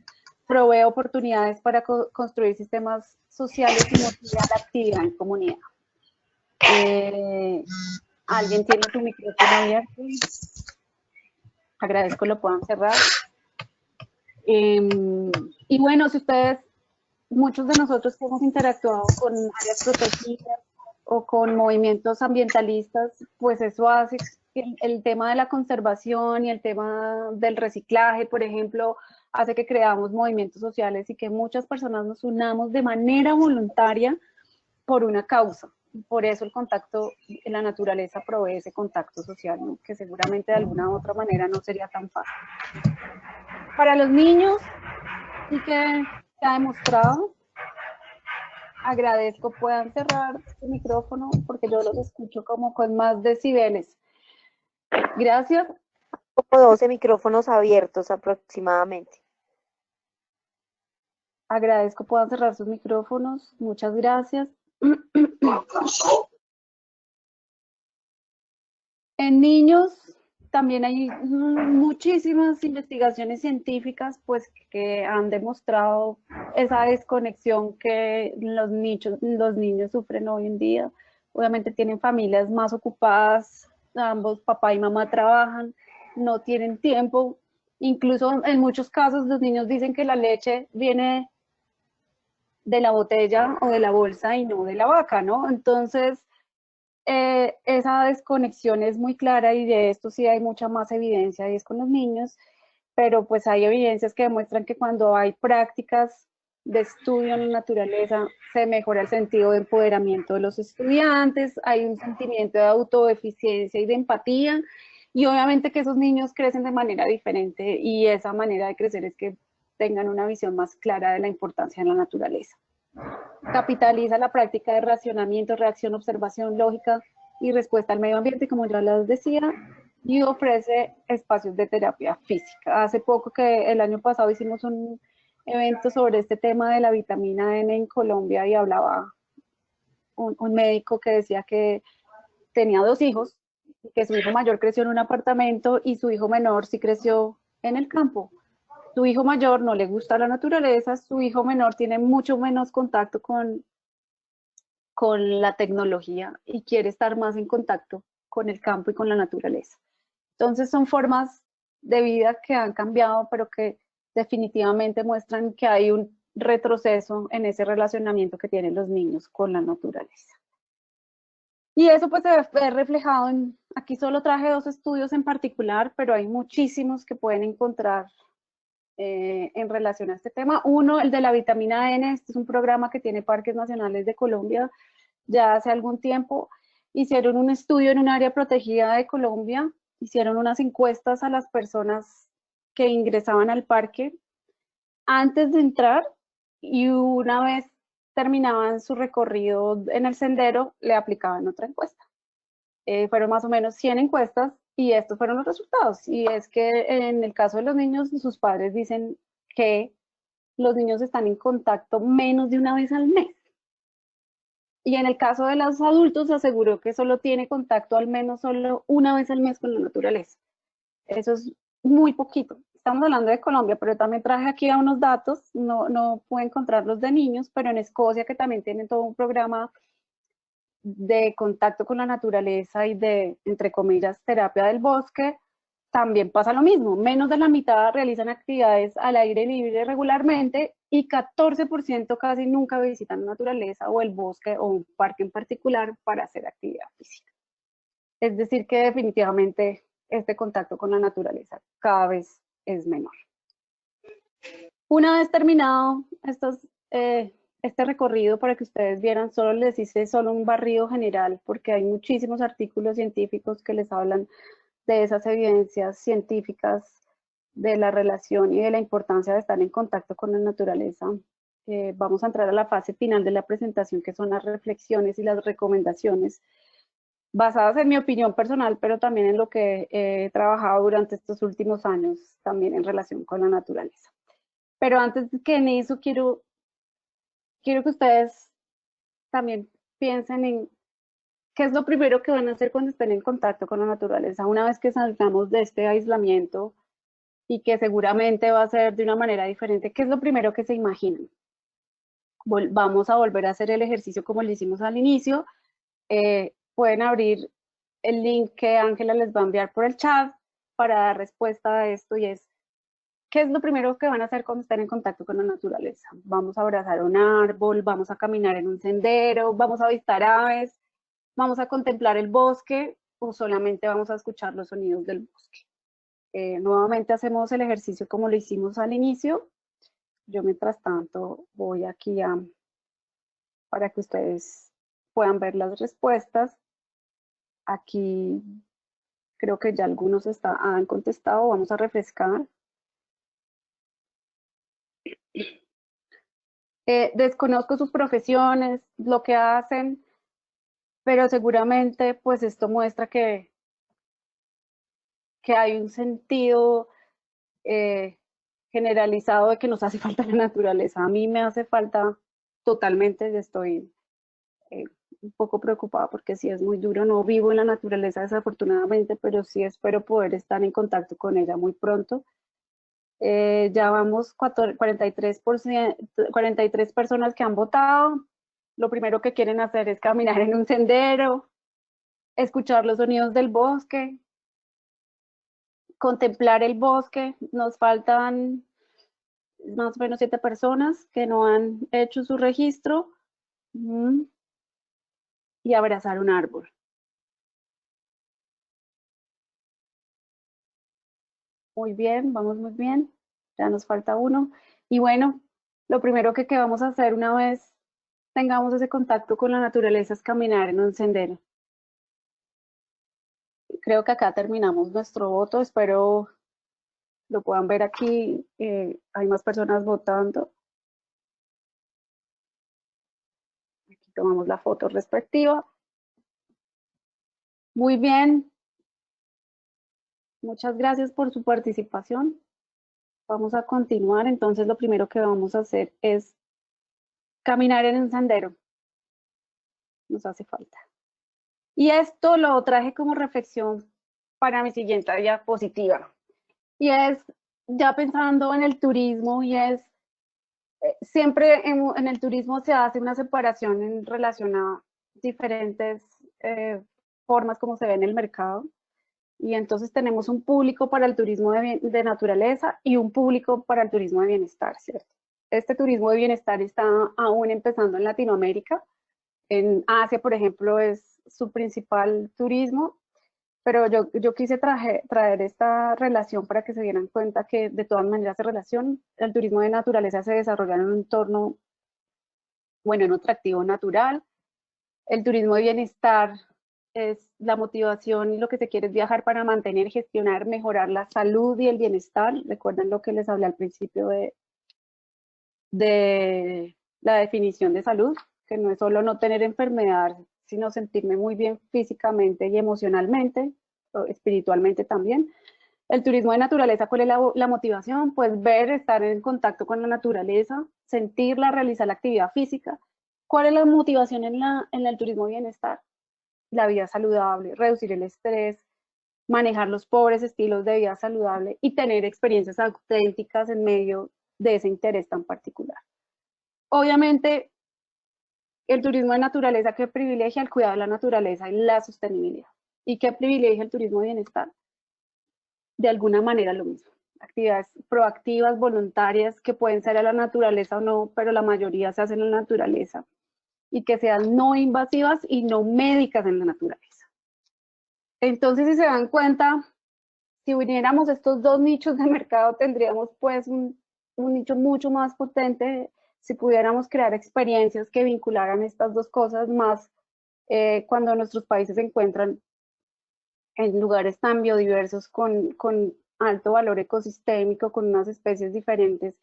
Provee oportunidades para construir sistemas sociales y motiva la actividad en comunidad. ¿Alguien tiene su micrófono abierto? Agradezco lo puedan cerrar. Y bueno, si ustedes, muchos de nosotros que hemos interactuado con áreas protegidas o con movimientos ambientalistas, pues eso hace que el tema de la conservación y el tema del reciclaje, por ejemplo, hace que creamos movimientos sociales y que muchas personas nos unamos de manera voluntaria por una causa. Por eso el contacto en la naturaleza provee ese contacto social, ¿no? Que seguramente de alguna u otra manera no sería tan fácil. Para los niños, sí que se ha demostrado. Agradezco puedan cerrar su micrófono porque yo los escucho como con más decibeles. Gracias. Como 12 micrófonos abiertos aproximadamente. Agradezco puedan cerrar sus micrófonos. Muchas gracias. En niños también hay muchísimas investigaciones científicas pues que han demostrado esa desconexión que los niños sufren hoy en día. Obviamente tienen familias más ocupadas, ambos papá y mamá trabajan, no tienen tiempo. Incluso en muchos casos los niños dicen que la leche viene de la botella o de la bolsa y no de la vaca, ¿no? Entonces, esa desconexión es muy clara y de esto sí hay mucha más evidencia y es con los niños, pero pues hay evidencias que demuestran que cuando hay prácticas de estudio en la naturaleza se mejora el sentido de empoderamiento de los estudiantes, hay un sentimiento de autoeficiencia y de empatía y obviamente que esos niños crecen de manera diferente y esa manera de crecer es que tengan una visión más clara de la importancia de la naturaleza. Capitaliza la práctica de racionamiento, reacción, observación, lógica y respuesta al medio ambiente, como ya les decía, y ofrece espacios de terapia física. Hace poco que el año pasado hicimos un evento sobre este tema de la vitamina N en Colombia y hablaba un médico que decía que tenía 2 hijos, que su hijo mayor creció en un apartamento y su hijo menor sí creció en el campo. Su hijo mayor no le gusta la naturaleza, su hijo menor tiene mucho menos contacto con la tecnología y quiere estar más en contacto con el campo y con la naturaleza. Entonces son formas de vida que han cambiado, pero que definitivamente muestran que hay un retroceso en ese relacionamiento que tienen los niños con la naturaleza. Y eso pues se ve reflejado aquí solo traje 2 estudios en particular, pero hay muchísimos que pueden encontrar en relación a este tema. Uno, el de la vitamina N, este es un programa que tiene Parques Nacionales de Colombia ya hace algún tiempo. Hicieron un estudio en un área protegida de Colombia hicieron unas encuestas a las personas que ingresaban al parque antes de entrar, y una vez terminaban su recorrido en el sendero, le aplicaban otra encuesta. Fueron más o menos 100 encuestas y estos fueron los resultados. Y es que en el caso de los niños, sus padres dicen que los niños están en contacto menos de una vez al mes. Y en el caso de los adultos, aseguró que solo tiene contacto al menos solo una vez al mes con la naturaleza. Eso es muy poquito. Estamos hablando de Colombia, pero también traje aquí unos datos, no puedo encontrarlos de niños, pero en Escocia, que también tienen todo un programa de contacto con la naturaleza y de, entre comillas, terapia del bosque, también pasa lo mismo. Menos de la mitad realizan actividades al aire libre regularmente y 14% casi nunca visitan la naturaleza o el bosque o un parque en particular para hacer actividad física. Es decir, que definitivamente este contacto con la naturaleza cada vez es menor. Una vez terminado este recorrido, para que ustedes vieran, solo les hice solo un barrido general, porque hay muchísimos artículos científicos que les hablan de esas evidencias científicas de la relación y de la importancia de estar en contacto con la naturaleza. Vamos a entrar a la fase final de la presentación, que son las reflexiones y las recomendaciones, basadas en mi opinión personal, pero también en lo que he trabajado durante estos últimos años, también en relación con la naturaleza. Pero antes que en eso, quiero que ustedes también piensen en qué es lo primero que van a hacer cuando estén en contacto con la naturaleza, una vez que salgamos de este aislamiento, y que seguramente va a ser de una manera diferente. ¿Qué es lo primero que se imaginan? Vamos a volver a hacer el ejercicio como lo hicimos al inicio. Pueden abrir el link que Ángela les va a enviar por el chat para dar respuesta a esto, y es, ¿qué es lo primero que van a hacer cuando estén en contacto con la naturaleza? Vamos a abrazar un árbol, vamos a caminar en un sendero, vamos a avistar aves, vamos a contemplar el bosque, o solamente vamos a escuchar los sonidos del bosque. Nuevamente hacemos el ejercicio como lo hicimos al inicio. Yo mientras tanto voy aquí para que ustedes puedan ver las respuestas. Aquí creo que ya algunos han contestado, vamos a refrescar. Desconozco sus profesiones, lo que hacen, pero seguramente pues esto muestra que hay un sentido generalizado de que nos hace falta la naturaleza. A mí me hace falta totalmente, estoy un poco preocupada porque sí es muy duro, no vivo en la naturaleza desafortunadamente, pero sí espero poder estar en contacto con ella muy pronto. Ya vamos 43 personas que han votado. Lo primero que quieren hacer es caminar en un sendero, escuchar los sonidos del bosque, contemplar el bosque. Nos faltan más o menos 7 personas que no han hecho su registro. Y abrazar un árbol. Muy bien, vamos muy bien. Ya nos falta uno. Y bueno, lo primero que vamos a hacer una vez tengamos ese contacto con la naturaleza es caminar en un sendero. Creo que acá terminamos nuestro voto. Espero lo puedan ver aquí. Hay más personas votando. Aquí tomamos la foto respectiva. Muy bien. Muchas gracias por su participación. Vamos a continuar. Entonces, lo primero que vamos a hacer es caminar en un sendero. Nos hace falta. Y esto lo traje como reflexión para mi siguiente diapositiva. Y es, ya pensando en el turismo, y es, siempre en el turismo se hace una separación en relación a diferentes formas como se ve en el mercado. Y entonces tenemos un público para el turismo de naturaleza y un público para el turismo de bienestar, ¿cierto? Este turismo de bienestar está aún empezando en Latinoamérica. En Asia, por ejemplo, es su principal turismo, pero yo quise traer esta relación para que se dieran cuenta que de todas maneras se relacionan. El turismo de naturaleza se desarrolla en un entorno, bueno, en un atractivo natural. El turismo de bienestar es la motivación y lo que se quiere es viajar para mantener, gestionar, mejorar la salud y el bienestar. Recuerden lo que les hablé al principio de la definición de salud, que no es solo no tener enfermedad, sino sentirme muy bien físicamente y emocionalmente, o espiritualmente también. El turismo de naturaleza, ¿cuál es la motivación? Pues ver, estar en contacto con la naturaleza, sentirla, realizar la actividad física. ¿Cuál es la motivación en el turismo de bienestar? La vida saludable, reducir el estrés, manejar los pobres estilos de vida saludable y tener experiencias auténticas en medio de ese interés tan particular. Obviamente, el turismo de naturaleza que privilegia el cuidado de la naturaleza y la sostenibilidad. ¿Y qué privilegia el turismo de bienestar? De alguna manera lo mismo. Actividades proactivas, voluntarias, que pueden ser a la naturaleza o no, pero la mayoría se hacen en la naturaleza, y que sean no invasivas y no médicas en la naturaleza. Entonces, si se dan cuenta, si uniéramos estos dos nichos de mercado, tendríamos pues un nicho mucho más potente si pudiéramos crear experiencias que vincularan estas dos cosas más cuando nuestros países se encuentran en lugares tan biodiversos con alto valor ecosistémico, con unas especies diferentes,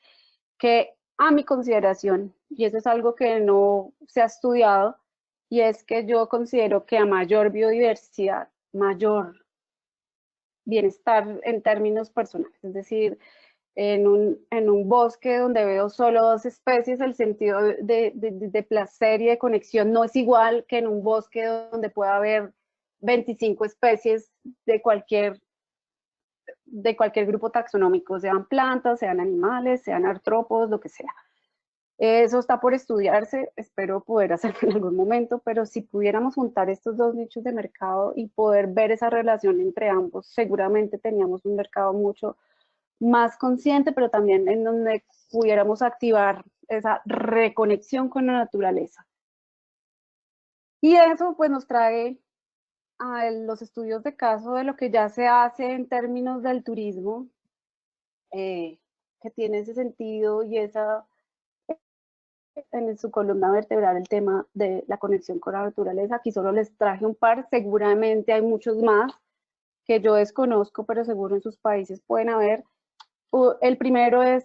que a mi consideración, y eso es algo que no se ha estudiado, y es que yo considero que a mayor biodiversidad, mayor bienestar en términos personales, es decir, en un bosque donde veo solo dos especies, el sentido de placer y de conexión no es igual que en un bosque donde pueda haber 25 especies de cualquier grupo taxonómico, sean plantas, sean animales, sean artrópodos, lo que sea. Eso está por estudiarse, espero poder hacerlo en algún momento, pero si pudiéramos juntar estos dos nichos de mercado y poder ver esa relación entre ambos, seguramente teníamos un mercado mucho más consciente, pero también en donde pudiéramos activar esa reconexión con la naturaleza. Y eso pues nos trae a los estudios de caso de lo que ya se hace en términos del turismo, que tiene ese sentido y esa en su columna vertebral el tema de la conexión con la naturaleza. Aquí solo les traje un par, seguramente hay muchos más que yo desconozco, pero seguro en sus países pueden haber. El primero es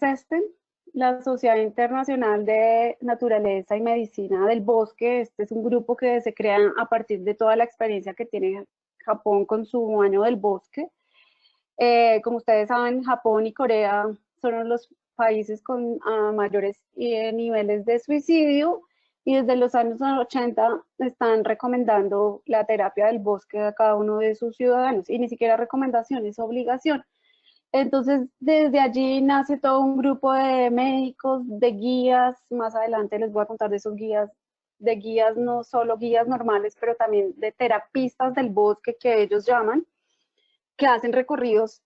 la Sociedad Internacional de Naturaleza y Medicina del Bosque. Este es un grupo que se crea a partir de toda la experiencia que tiene Japón con su año del bosque. Como ustedes saben, Japón y Corea son los países con mayores niveles de suicidio, y desde los años 80 están recomendando la terapia del bosque a cada uno de sus ciudadanos, y ni siquiera recomendación, es obligación. Entonces, desde allí nace todo un grupo de médicos, de guías. Más adelante les voy a contar de esos guías, de guías, no solo guías normales, pero también de terapistas del bosque, que ellos llaman, que hacen recorridos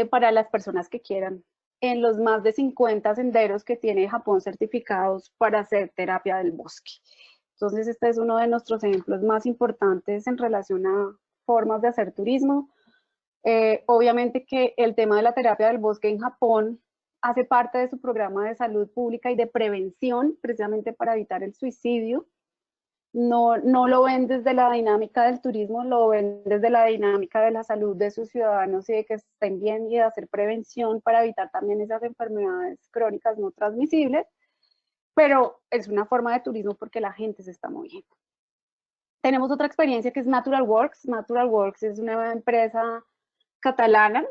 para las personas que quieran en los más de 50 senderos que tiene Japón certificados para hacer terapia del bosque. Entonces, este es uno de nuestros ejemplos más importantes en relación a formas de hacer turismo. Obviamente que el tema de la terapia del bosque en Japón hace parte de su programa de salud pública y de prevención, precisamente para evitar el suicidio. No lo ven desde la dinámica del turismo, lo ven desde la dinámica de la salud de sus ciudadanos y de que estén bien, y de hacer prevención para evitar también esas enfermedades crónicas no transmisibles, pero es una forma de turismo porque la gente se está moviendo. Tenemos otra experiencia que es Natural Works. Natural Works es una empresa catalana.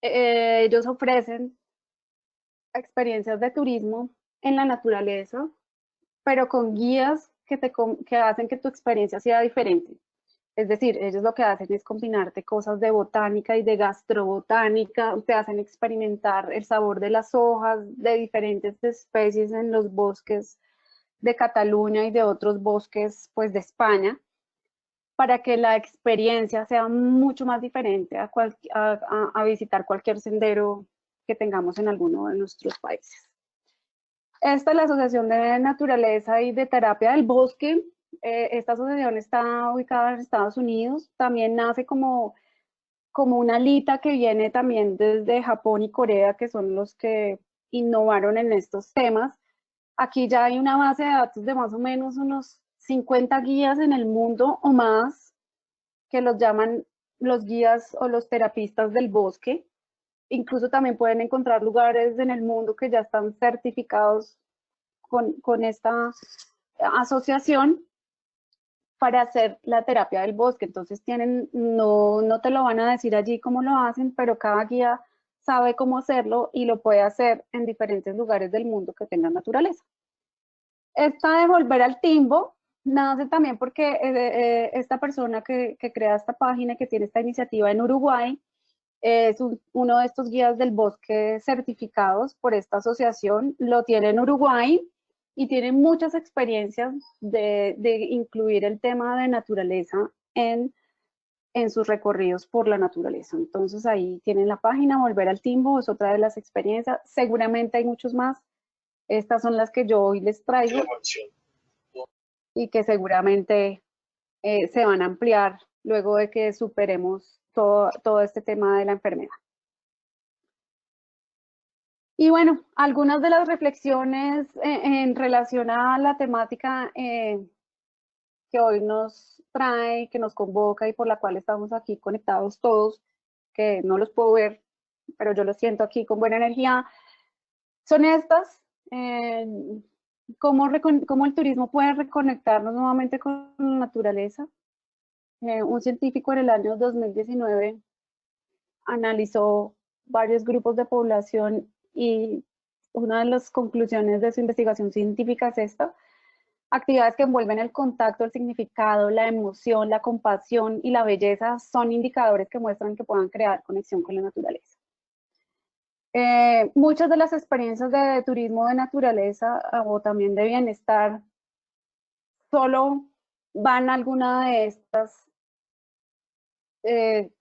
Ellos ofrecen experiencias de turismo en la naturaleza, pero con guías que hacen que tu experiencia sea diferente. Es decir, ellos lo que hacen es combinarte cosas de botánica y de gastrobotánica, te hacen experimentar el sabor de las hojas de diferentes especies en los bosques de Cataluña y de otros bosques pues de España, para que la experiencia sea mucho más diferente a visitar cualquier sendero que tengamos en alguno de nuestros países. Esta es la Asociación de Naturaleza y de Terapia del Bosque. Esta asociación está ubicada en Estados Unidos. También nace como una alita que viene también desde Japón y Corea, que son los que innovaron en estos temas. Aquí ya hay una base de datos de más o menos unos 50 guías en el mundo o más, que los llaman los guías o los terapistas del bosque. Incluso también pueden encontrar lugares en el mundo que ya están certificados con esta asociación para hacer la terapia del bosque. Entonces no te lo van a decir allí cómo lo hacen, pero cada guía sabe cómo hacerlo y lo puede hacer en diferentes lugares del mundo que tengan naturaleza. Esta de volver al timbo nace también porque esta persona que crea esta página, que tiene esta iniciativa en Uruguay, es uno de estos guías del bosque certificados por esta asociación, lo tiene en Uruguay y tiene muchas experiencias de incluir el tema de naturaleza en sus recorridos por la naturaleza. Entonces ahí tienen la página, Volver al Timbo, es otra de las experiencias. Seguramente hay muchos más. Estas son las que yo hoy les traigo y que seguramente se van a ampliar luego de que superemos todo este tema de la enfermedad. Y bueno, algunas de las reflexiones en relación a la temática que hoy nos trae, que nos convoca y por la cual estamos aquí conectados todos, que no los puedo ver, pero yo los siento aquí con buena energía, son estas. ¿Cómo el turismo puede reconectarnos nuevamente con la naturaleza? Un científico en el año 2019 analizó varios grupos de población y una de las conclusiones de su investigación científica es esta: actividades que envuelven el contacto, el significado, la emoción, la compasión y la belleza son indicadores que muestran que puedan crear conexión con la naturaleza. Muchas de las experiencias de turismo de naturaleza o también de bienestar solo van a alguna de estas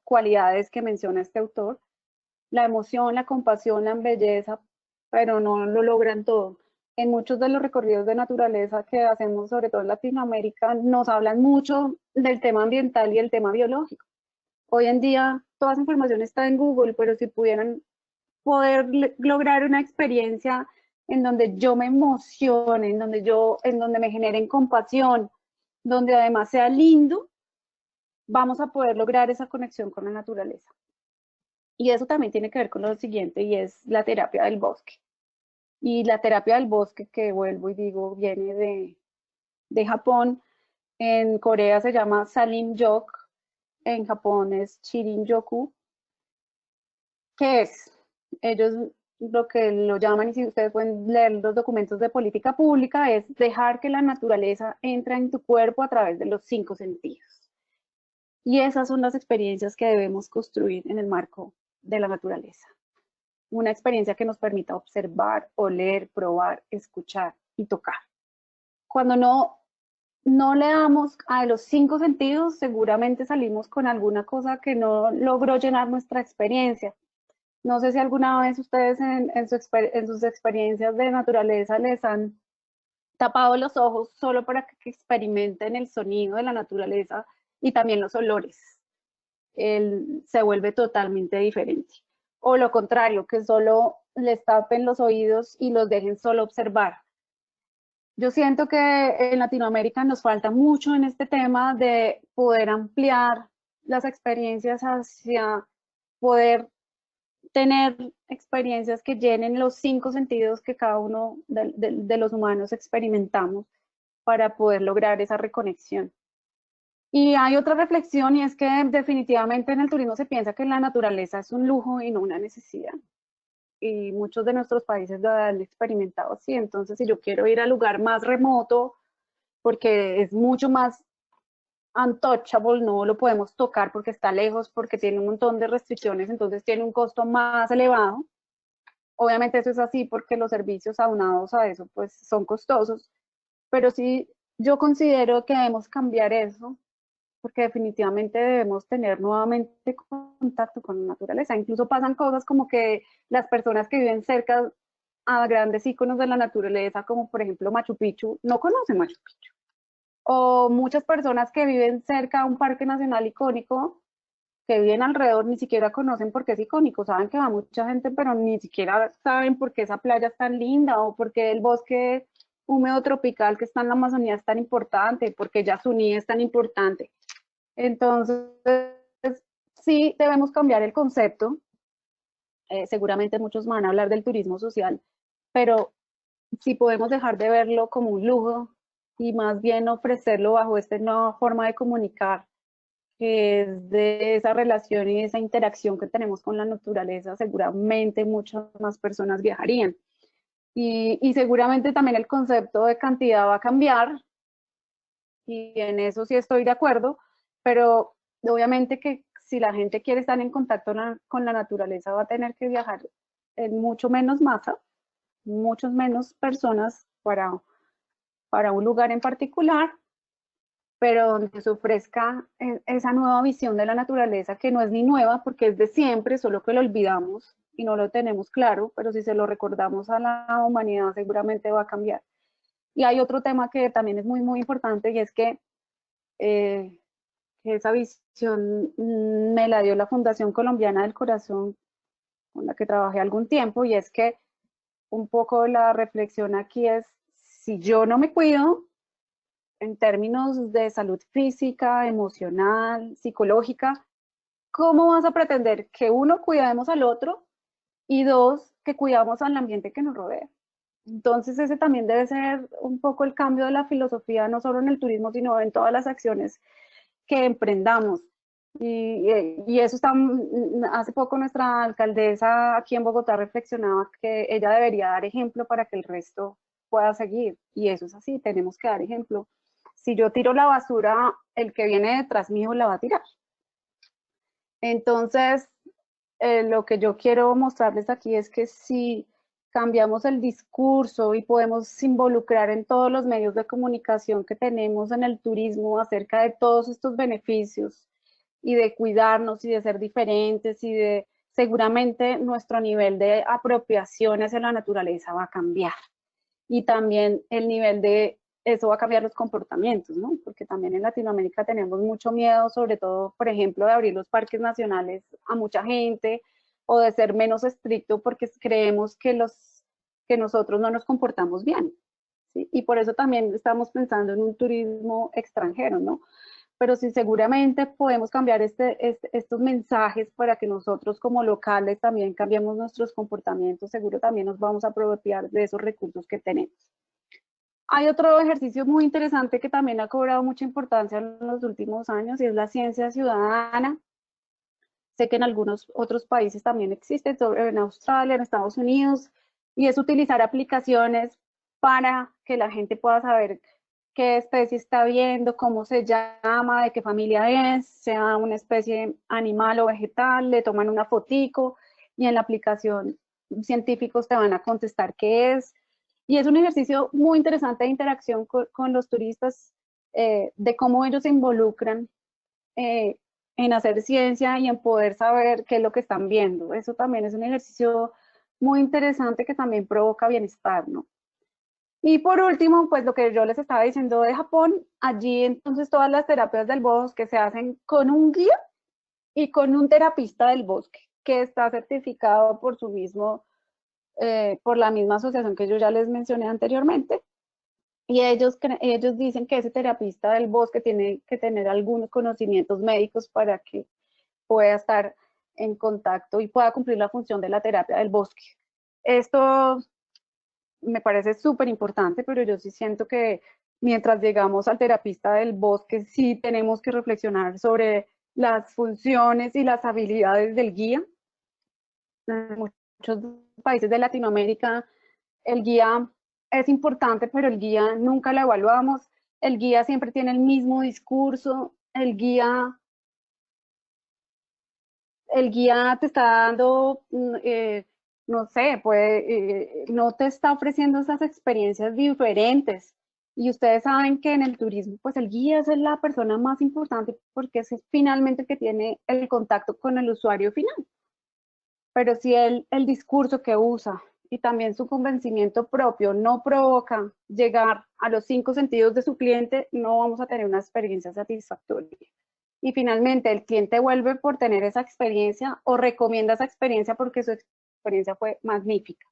cualidades que menciona este autor: la emoción, la compasión, la belleza, pero no lo logran todo. En muchos de los recorridos de naturaleza que hacemos, sobre todo en Latinoamérica, nos hablan mucho del tema ambiental y el tema biológico. Hoy en día toda esa información está en Google, pero si pudieran lograr una experiencia en donde yo me emocione, en donde me generen compasión, donde además sea lindo, vamos a poder lograr esa conexión con la naturaleza. Y eso también tiene que ver con lo siguiente, y es la terapia del bosque. Y la terapia del bosque, que vuelvo y digo, viene de Japón. En Corea se llama Salim-yok, en Japón es Shirin-yoku. ¿Qué es? Ellos lo que lo llaman, y si ustedes pueden leer los documentos de política pública, es dejar que la naturaleza entre en tu cuerpo a través de los 5 sentidos. Y esas son las experiencias que debemos construir en el marco de la naturaleza. Una experiencia que nos permita observar, oler, probar, escuchar y tocar. Cuando no le damos a los 5 sentidos, seguramente salimos con alguna cosa que no logró llenar nuestra experiencia. No sé si alguna vez ustedes en sus experiencias de naturaleza les han tapado los ojos solo para que experimenten el sonido de la naturaleza y también los olores. Se vuelve totalmente diferente. O lo contrario, que solo les tapen los oídos y los dejen solo observar. Yo siento que en Latinoamérica nos falta mucho en este tema de poder ampliar las experiencias hacia poder tener experiencias que llenen los 5 sentidos que cada uno de los humanos experimentamos para poder lograr esa reconexión. Y hay otra reflexión, y es que definitivamente en el turismo se piensa que la naturaleza es un lujo y no una necesidad. Y muchos de nuestros países lo han experimentado así. Entonces, si yo quiero ir al lugar más remoto, porque es mucho más untouchable, no lo podemos tocar porque está lejos, porque tiene un montón de restricciones, entonces tiene un costo más elevado. Obviamente eso es así porque los servicios aunados a eso pues son costosos, pero sí yo considero que debemos cambiar eso, porque definitivamente debemos tener nuevamente contacto con la naturaleza. Incluso pasan cosas como que las personas que viven cerca a grandes íconos de la naturaleza, como por ejemplo Machu Picchu, no conocen Machu Picchu. O muchas personas que viven cerca a un parque nacional icónico, que viven alrededor, ni siquiera conocen por qué es icónico. Saben que va mucha gente, pero ni siquiera saben por qué esa playa es tan linda o por qué el bosque húmedo tropical que está en la Amazonía es tan importante, porque Yasuní es tan importante. Entonces, sí debemos cambiar el concepto. Seguramente muchos van a hablar del turismo social, pero si podemos dejar de verlo como un lujo y más bien ofrecerlo bajo esta nueva forma de comunicar, que es de esa relación y esa interacción que tenemos con la naturaleza, seguramente muchas más personas viajarían. Y seguramente también el concepto de cantidad va a cambiar, y en eso sí estoy de acuerdo, pero obviamente que si la gente quiere estar en contacto con la naturaleza va a tener que viajar en mucho menos masa, muchas menos personas para un lugar en particular, pero donde se ofrezca esa nueva visión de la naturaleza, que no es ni nueva porque es de siempre, solo que lo olvidamos y no lo tenemos claro, pero si se lo recordamos a la humanidad seguramente va a cambiar. Y hay otro tema que también es muy, muy importante, y es que esa visión me la dio la Fundación Colombiana del Corazón, con la que trabajé algún tiempo, y es que un poco la reflexión aquí es, si yo no me cuido, en términos de salud física, emocional, psicológica, ¿cómo vas a pretender que uno, cuidemos al otro, y dos, que cuidamos al ambiente que nos rodea? Entonces ese también debe ser un poco el cambio de la filosofía, no solo en el turismo, sino en todas las acciones que emprendamos. Y eso está, hace poco nuestra alcaldesa aquí en Bogotá reflexionaba que ella debería dar ejemplo para que el resto pueda seguir. Y eso es así, tenemos que dar ejemplo. Si yo tiro la basura, el que viene detrás mío la va a tirar. Entonces, lo que yo quiero mostrarles aquí es que si cambiamos el discurso y podemos involucrar en todos los medios de comunicación que tenemos en el turismo acerca de todos estos beneficios y de cuidarnos y de ser diferentes y de seguramente nuestro nivel de apropiación hacia la naturaleza va a cambiar. Y también el nivel de eso va a cambiar los comportamientos, ¿no? Porque también en Latinoamérica tenemos mucho miedo, sobre todo, por ejemplo, de abrir los parques nacionales a mucha gente o de ser menos estricto porque creemos que nosotros no nos comportamos bien, ¿sí? Y por eso también estamos pensando en un turismo extranjero, ¿no? Pero sí, seguramente podemos cambiar estos mensajes para que nosotros como locales también cambiemos nuestros comportamientos, seguro también nos vamos a apropiar de esos recursos que tenemos. Hay otro ejercicio muy interesante que también ha cobrado mucha importancia en los últimos años y es la ciencia ciudadana. Sé que en algunos otros países también existe, en Australia, en Estados Unidos, y es utilizar aplicaciones para que la gente pueda saber qué especie está viendo, cómo se llama, de qué familia es, sea una especie animal o vegetal, le toman una fotico y en la aplicación científicos te van a contestar qué es. Y es un ejercicio muy interesante de interacción con los turistas, de cómo ellos se involucran en hacer ciencia y en poder saber qué es lo que están viendo. Eso también es un ejercicio muy interesante que también provoca bienestar, ¿no? Y por último, pues lo que yo les estaba diciendo de Japón, allí entonces todas las terapias del bosque se hacen con un guía y con un terapista del bosque que está certificado por su mismo, por la misma asociación que yo ya les mencioné anteriormente. Y ellos dicen que ese terapista del bosque tiene que tener algunos conocimientos médicos para que pueda estar en contacto y pueda cumplir la función de la terapia del bosque. Esto me parece súper importante, pero yo sí siento que mientras llegamos al terapista del bosque, sí tenemos que reflexionar sobre las funciones y las habilidades del guía. En muchos países de Latinoamérica, el guía es importante, pero el guía nunca lo evaluamos. El guía siempre tiene el mismo discurso. El guía te está dando, no sé, no te está ofreciendo esas experiencias diferentes. Y ustedes saben que en el turismo, pues el guía es la persona más importante porque es finalmente el que tiene el contacto con el usuario final. Pero si el discurso que usa y también su convencimiento propio no provoca llegar a los 5 sentidos de su cliente, no vamos a tener una experiencia satisfactoria. Y finalmente el cliente vuelve por tener esa experiencia o recomienda esa experiencia porque su experiencia fue magnífica.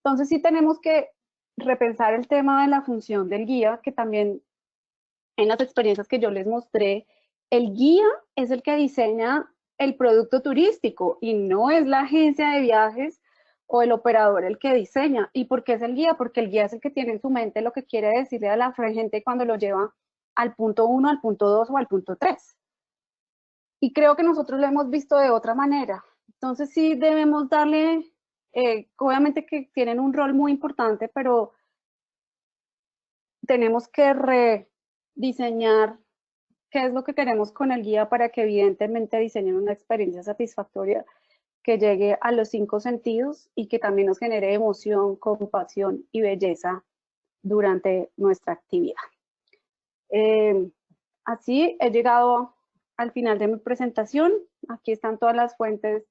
Entonces sí tenemos que repensar el tema de la función del guía, que también en las experiencias que yo les mostré, el guía es el que diseña el producto turístico y no es la agencia de viajes o el operador el que diseña. ¿Y por qué es el guía? Porque el guía es el que tiene en su mente lo que quiere decirle a la gente cuando lo lleva al punto 1, al punto 2 o al punto 3. Y creo que nosotros lo hemos visto de otra manera. Entonces sí debemos darle, obviamente que tienen un rol muy importante, pero tenemos que rediseñar qué es lo que queremos con el guía para que evidentemente diseñen una experiencia satisfactoria que llegue a los 5 sentidos y que también nos genere emoción, compasión y belleza durante nuestra actividad. Así he llegado al final de mi presentación. Aquí están todas las fuentes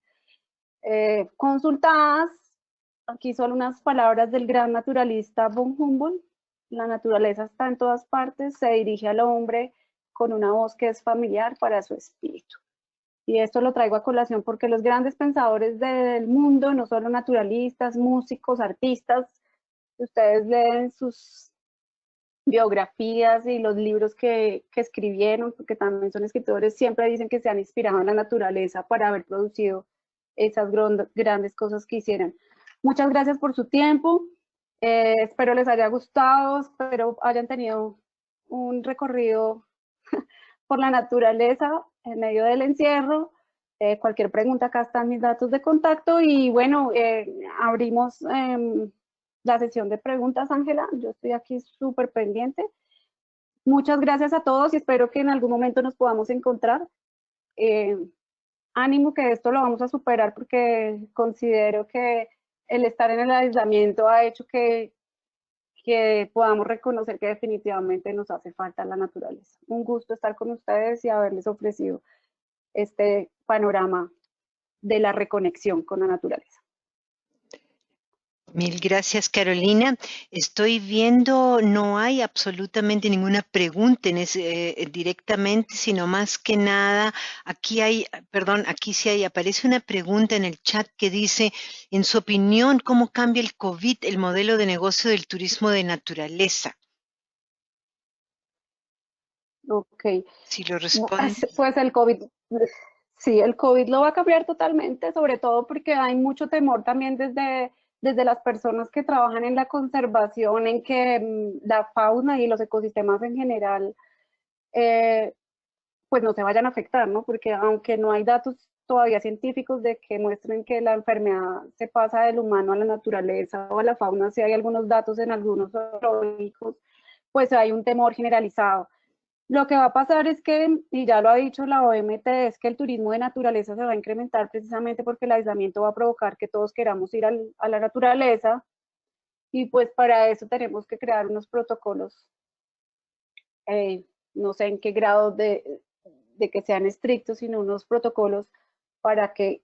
consultadas. Aquí solo unas palabras del gran naturalista von Humboldt. La naturaleza está en todas partes, se dirige al hombre con una voz que es familiar para su espíritu. Y esto lo traigo a colación porque los grandes pensadores del mundo, no solo naturalistas, músicos, artistas, ustedes leen sus biografías y los libros que escribieron, porque también son escritores, siempre dicen que se han inspirado en la naturaleza para haber producido esas grandes cosas que hicieron. Muchas gracias por su tiempo, espero les haya gustado, espero hayan tenido un recorrido por la naturaleza en medio del encierro. Cualquier pregunta, acá están mis datos de contacto y bueno, abrimos la sesión de preguntas, Ángela. Yo estoy aquí súper pendiente. Muchas gracias a todos y espero que en algún momento nos podamos encontrar. Ánimo que esto lo vamos a superar porque considero que el estar en el aislamiento ha hecho que podamos reconocer que definitivamente nos hace falta la naturaleza. Un gusto estar con ustedes y haberles ofrecido este panorama de la reconexión con la naturaleza. Mil gracias, Carolina. Estoy viendo, no hay absolutamente ninguna pregunta directamente, sino más que nada, aquí sí hay, aparece una pregunta en el chat que dice, en su opinión, ¿cómo cambia el COVID el modelo de negocio del turismo de naturaleza? Ok. Si lo responde. Pues el COVID, sí, el COVID lo va a cambiar totalmente, sobre todo porque hay mucho temor también desde las personas que trabajan en la conservación, en que la fauna y los ecosistemas en general, pues no se vayan a afectar, ¿no? Porque aunque no hay datos todavía científicos de que muestren que la enfermedad se pasa del humano a la naturaleza o a la fauna, sí hay algunos datos en algunos zoológicos, pues hay un temor generalizado. Lo que va a pasar es que, y ya lo ha dicho la OMT, es que el turismo de naturaleza se va a incrementar precisamente porque el aislamiento va a provocar que todos queramos ir a la naturaleza y pues para eso tenemos que crear unos protocolos, no sé en qué grado de que sean estrictos, sino unos protocolos para que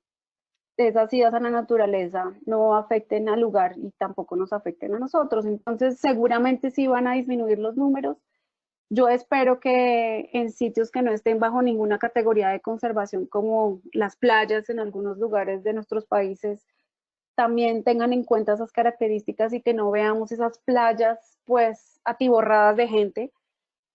esas idas a la naturaleza no afecten al lugar y tampoco nos afecten a nosotros. Entonces seguramente sí van a disminuir los números. Yo espero que en sitios que no estén bajo ninguna categoría de conservación, como las playas en algunos lugares de nuestros países, también tengan en cuenta esas características y que no veamos esas playas pues atiborradas de gente.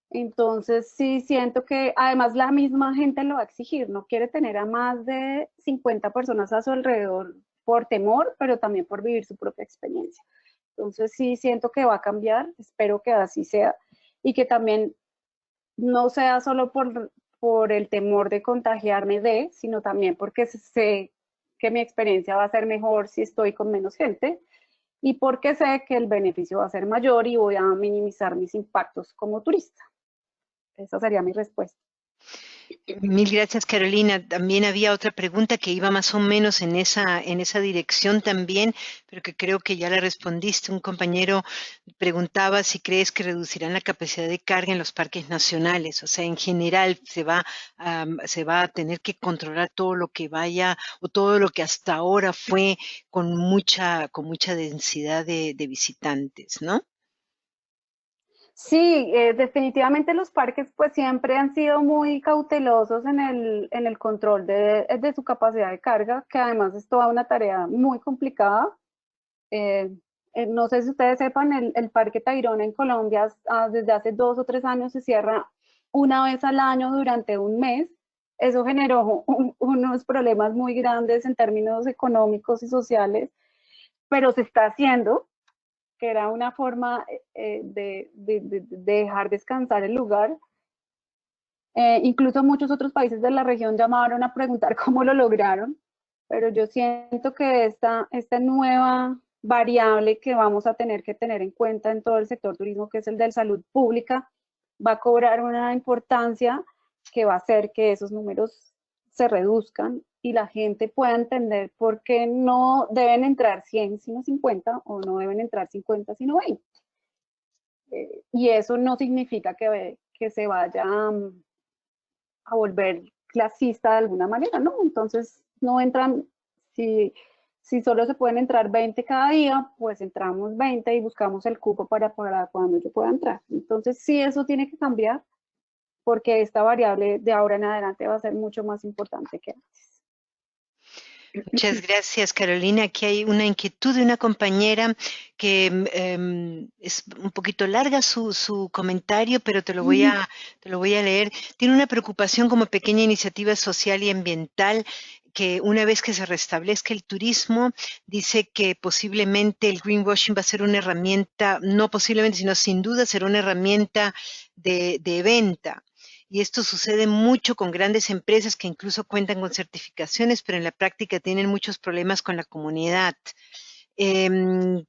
Entonces sí siento que además la misma gente lo va a exigir, no quiere tener a más de 50 personas a su alrededor por temor, pero también por vivir su propia experiencia. Entonces sí siento que va a cambiar, espero que así sea y que también no sea solo por el temor de contagiarme sino también porque sé que mi experiencia va a ser mejor si estoy con menos gente y porque sé que el beneficio va a ser mayor y voy a minimizar mis impactos como turista. Esa sería mi respuesta. Mil gracias, Carolina. También había otra pregunta que iba más o menos en esa dirección también, pero que creo que ya la respondiste. Un compañero preguntaba si crees que reducirán la capacidad de carga en los parques nacionales. O sea, en general se va a tener que controlar todo lo que vaya o todo lo que hasta ahora fue con mucha densidad de visitantes, ¿no? Sí, definitivamente los parques pues siempre han sido muy cautelosos en el control de su capacidad de carga, que además es toda una tarea muy complicada. No sé si ustedes sepan, el Parque Tayrona en Colombia desde hace 2 o 3 años se cierra una vez al año durante un mes. Eso generó unos problemas muy grandes en términos económicos y sociales, pero se está haciendo, que era una forma de dejar descansar el lugar. Incluso muchos otros países de la región llamaron a preguntar cómo lo lograron, pero yo siento que esta nueva variable que vamos a tener que tener en cuenta en todo el sector turismo, que es el de salud pública, va a cobrar una importancia que va a hacer que esos números se reduzcan y la gente pueda entender por qué no deben entrar 100 sino 50 o no deben entrar 50 sino 20. Y eso no significa que se vaya a volver clasista de alguna manera, ¿no? Entonces no entran, si solo se pueden entrar 20 cada día, pues entramos 20 y buscamos el cupo para cuando yo pueda entrar. Entonces sí, eso tiene que cambiar porque esta variable de ahora en adelante va a ser mucho más importante que antes. Muchas gracias, Carolina. Aquí hay una inquietud de una compañera que es un poquito larga su comentario, pero te lo voy a leer. Tiene una preocupación como pequeña iniciativa social y ambiental que una vez que se restablezca el turismo, dice que posiblemente el greenwashing va a ser una herramienta, no posiblemente, sino sin duda será una herramienta de venta. Y esto sucede mucho con grandes empresas que incluso cuentan con certificaciones, pero en la práctica tienen muchos problemas con la comunidad.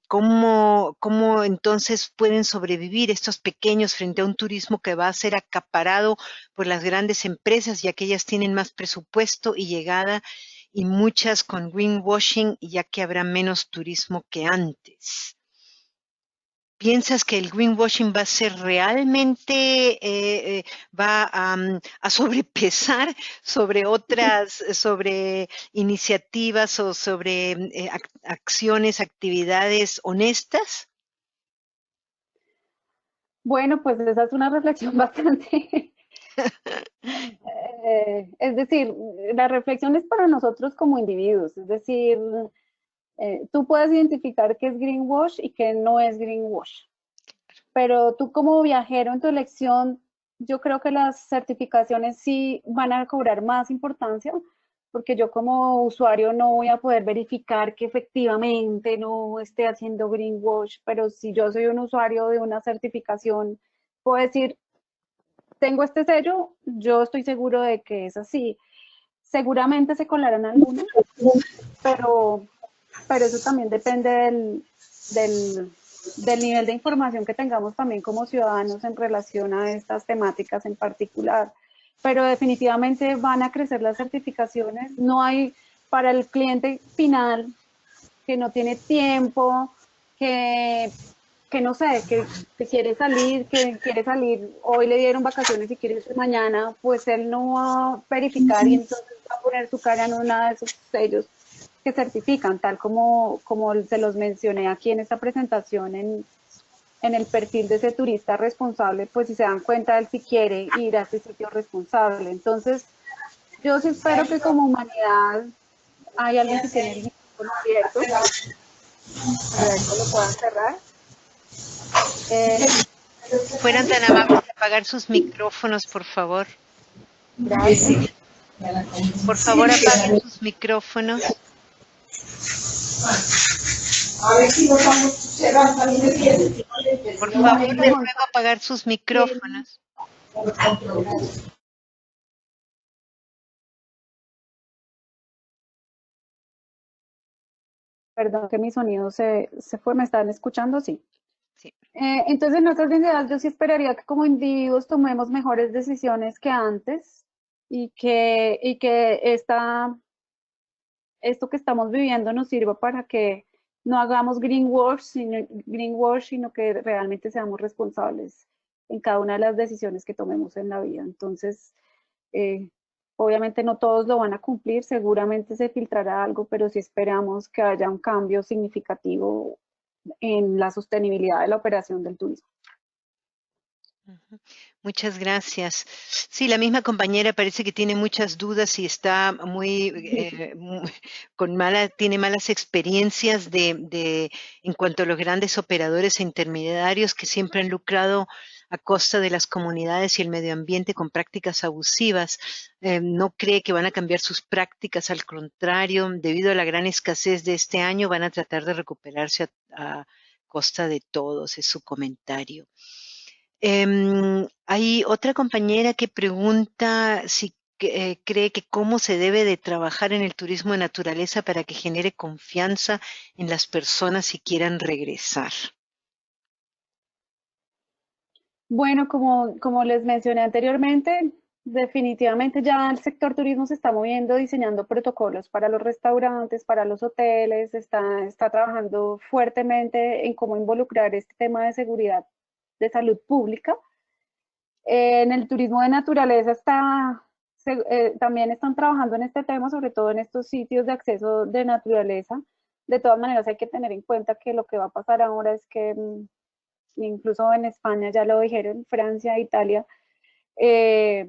¿Cómo entonces pueden sobrevivir estos pequeños frente a un turismo que va a ser acaparado por las grandes empresas, ya que ellas tienen más presupuesto y llegada, y muchas con greenwashing, ya que habrá menos turismo que antes? ¿Piensas que el greenwashing va a ser realmente, va a sobrepesar sobre iniciativas o sobre acciones, actividades honestas? Bueno, pues esa es una reflexión bastante... es decir, la reflexión es para nosotros como individuos, es decir, tú puedes identificar qué es greenwash y qué no es greenwash, pero tú como viajero en tu elección, yo creo que las certificaciones sí van a cobrar más importancia, porque yo como usuario no voy a poder verificar que efectivamente no esté haciendo greenwash, pero si yo soy un usuario de una certificación, puedo decir, tengo este sello, yo estoy seguro de que es así. Seguramente se colarán algunos, pero eso también depende del nivel de información que tengamos también como ciudadanos en relación a estas temáticas en particular. Pero definitivamente van a crecer las certificaciones. No hay para el cliente final que no tiene tiempo, que no sé, que quiere salir, hoy le dieron vacaciones y quiere ir mañana, pues él no va a verificar y entonces va a poner su cara en uno de esos sellos que certifican, tal como se los mencioné aquí en esta presentación en el perfil de ese turista responsable, pues si se dan cuenta, él sí quiere ir a ese sitio responsable. Entonces, yo sí espero que como humanidad hay alguien que tiene el micrófono abierto, para que lo puedan cerrar. Fueran tan amables de apagar sus micrófonos, por favor. Gracias. Por favor, apaguen sus micrófonos. A ver si nos vamos cerrando también. Por favor, les ruego apagar sus micrófonos. Perdón que mi sonido se fue, ¿me están escuchando? Sí. Sí. Entonces, en otras ideas, yo sí esperaría que como individuos tomemos mejores decisiones que antes y que esto que estamos viviendo nos sirva para que no hagamos greenwash, sino que realmente seamos responsables en cada una de las decisiones que tomemos en la vida. Entonces, obviamente no todos lo van a cumplir, seguramente se filtrará algo, pero sí esperamos que haya un cambio significativo en la sostenibilidad de la operación del turismo. Ujú. Muchas gracias. Sí, la misma compañera parece que tiene muchas dudas y está tiene malas experiencias en cuanto a los grandes operadores e intermediarios que siempre han lucrado a costa de las comunidades y el medio ambiente con prácticas abusivas. No cree que van a cambiar sus prácticas, al contrario, debido a la gran escasez de este año, van a tratar de recuperarse a costa de todos, es su comentario. Hay otra compañera que pregunta si cree que cómo se debe de trabajar en el turismo de naturaleza para que genere confianza en las personas si quieran regresar. Bueno, como les mencioné anteriormente, definitivamente ya el sector turismo se está moviendo, diseñando protocolos para los restaurantes, para los hoteles, está trabajando fuertemente en cómo involucrar este tema de seguridad de salud pública. En el turismo de naturaleza también están trabajando en este tema, sobre todo en estos sitios de acceso de naturaleza. De todas maneras, hay que tener en cuenta que lo que va a pasar ahora es que incluso en España ya lo dijeron, Francia, Italia, eh,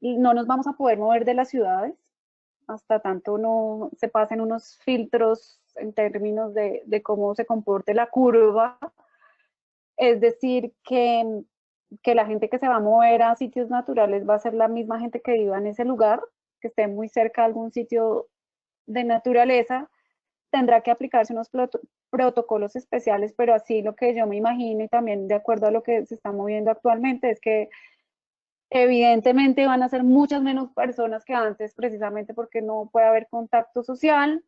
no nos vamos a poder mover de las ciudades hasta tanto no se pasen unos filtros en términos de cómo se comporte la curva. Es decir, que la gente que se va a mover a sitios naturales va a ser la misma gente que viva en ese lugar, que esté muy cerca de algún sitio de naturaleza, tendrá que aplicarse unos protocolos especiales, pero así lo que yo me imagino y también de acuerdo a lo que se está moviendo actualmente es que evidentemente van a ser muchas menos personas que antes, precisamente porque no puede haber contacto social.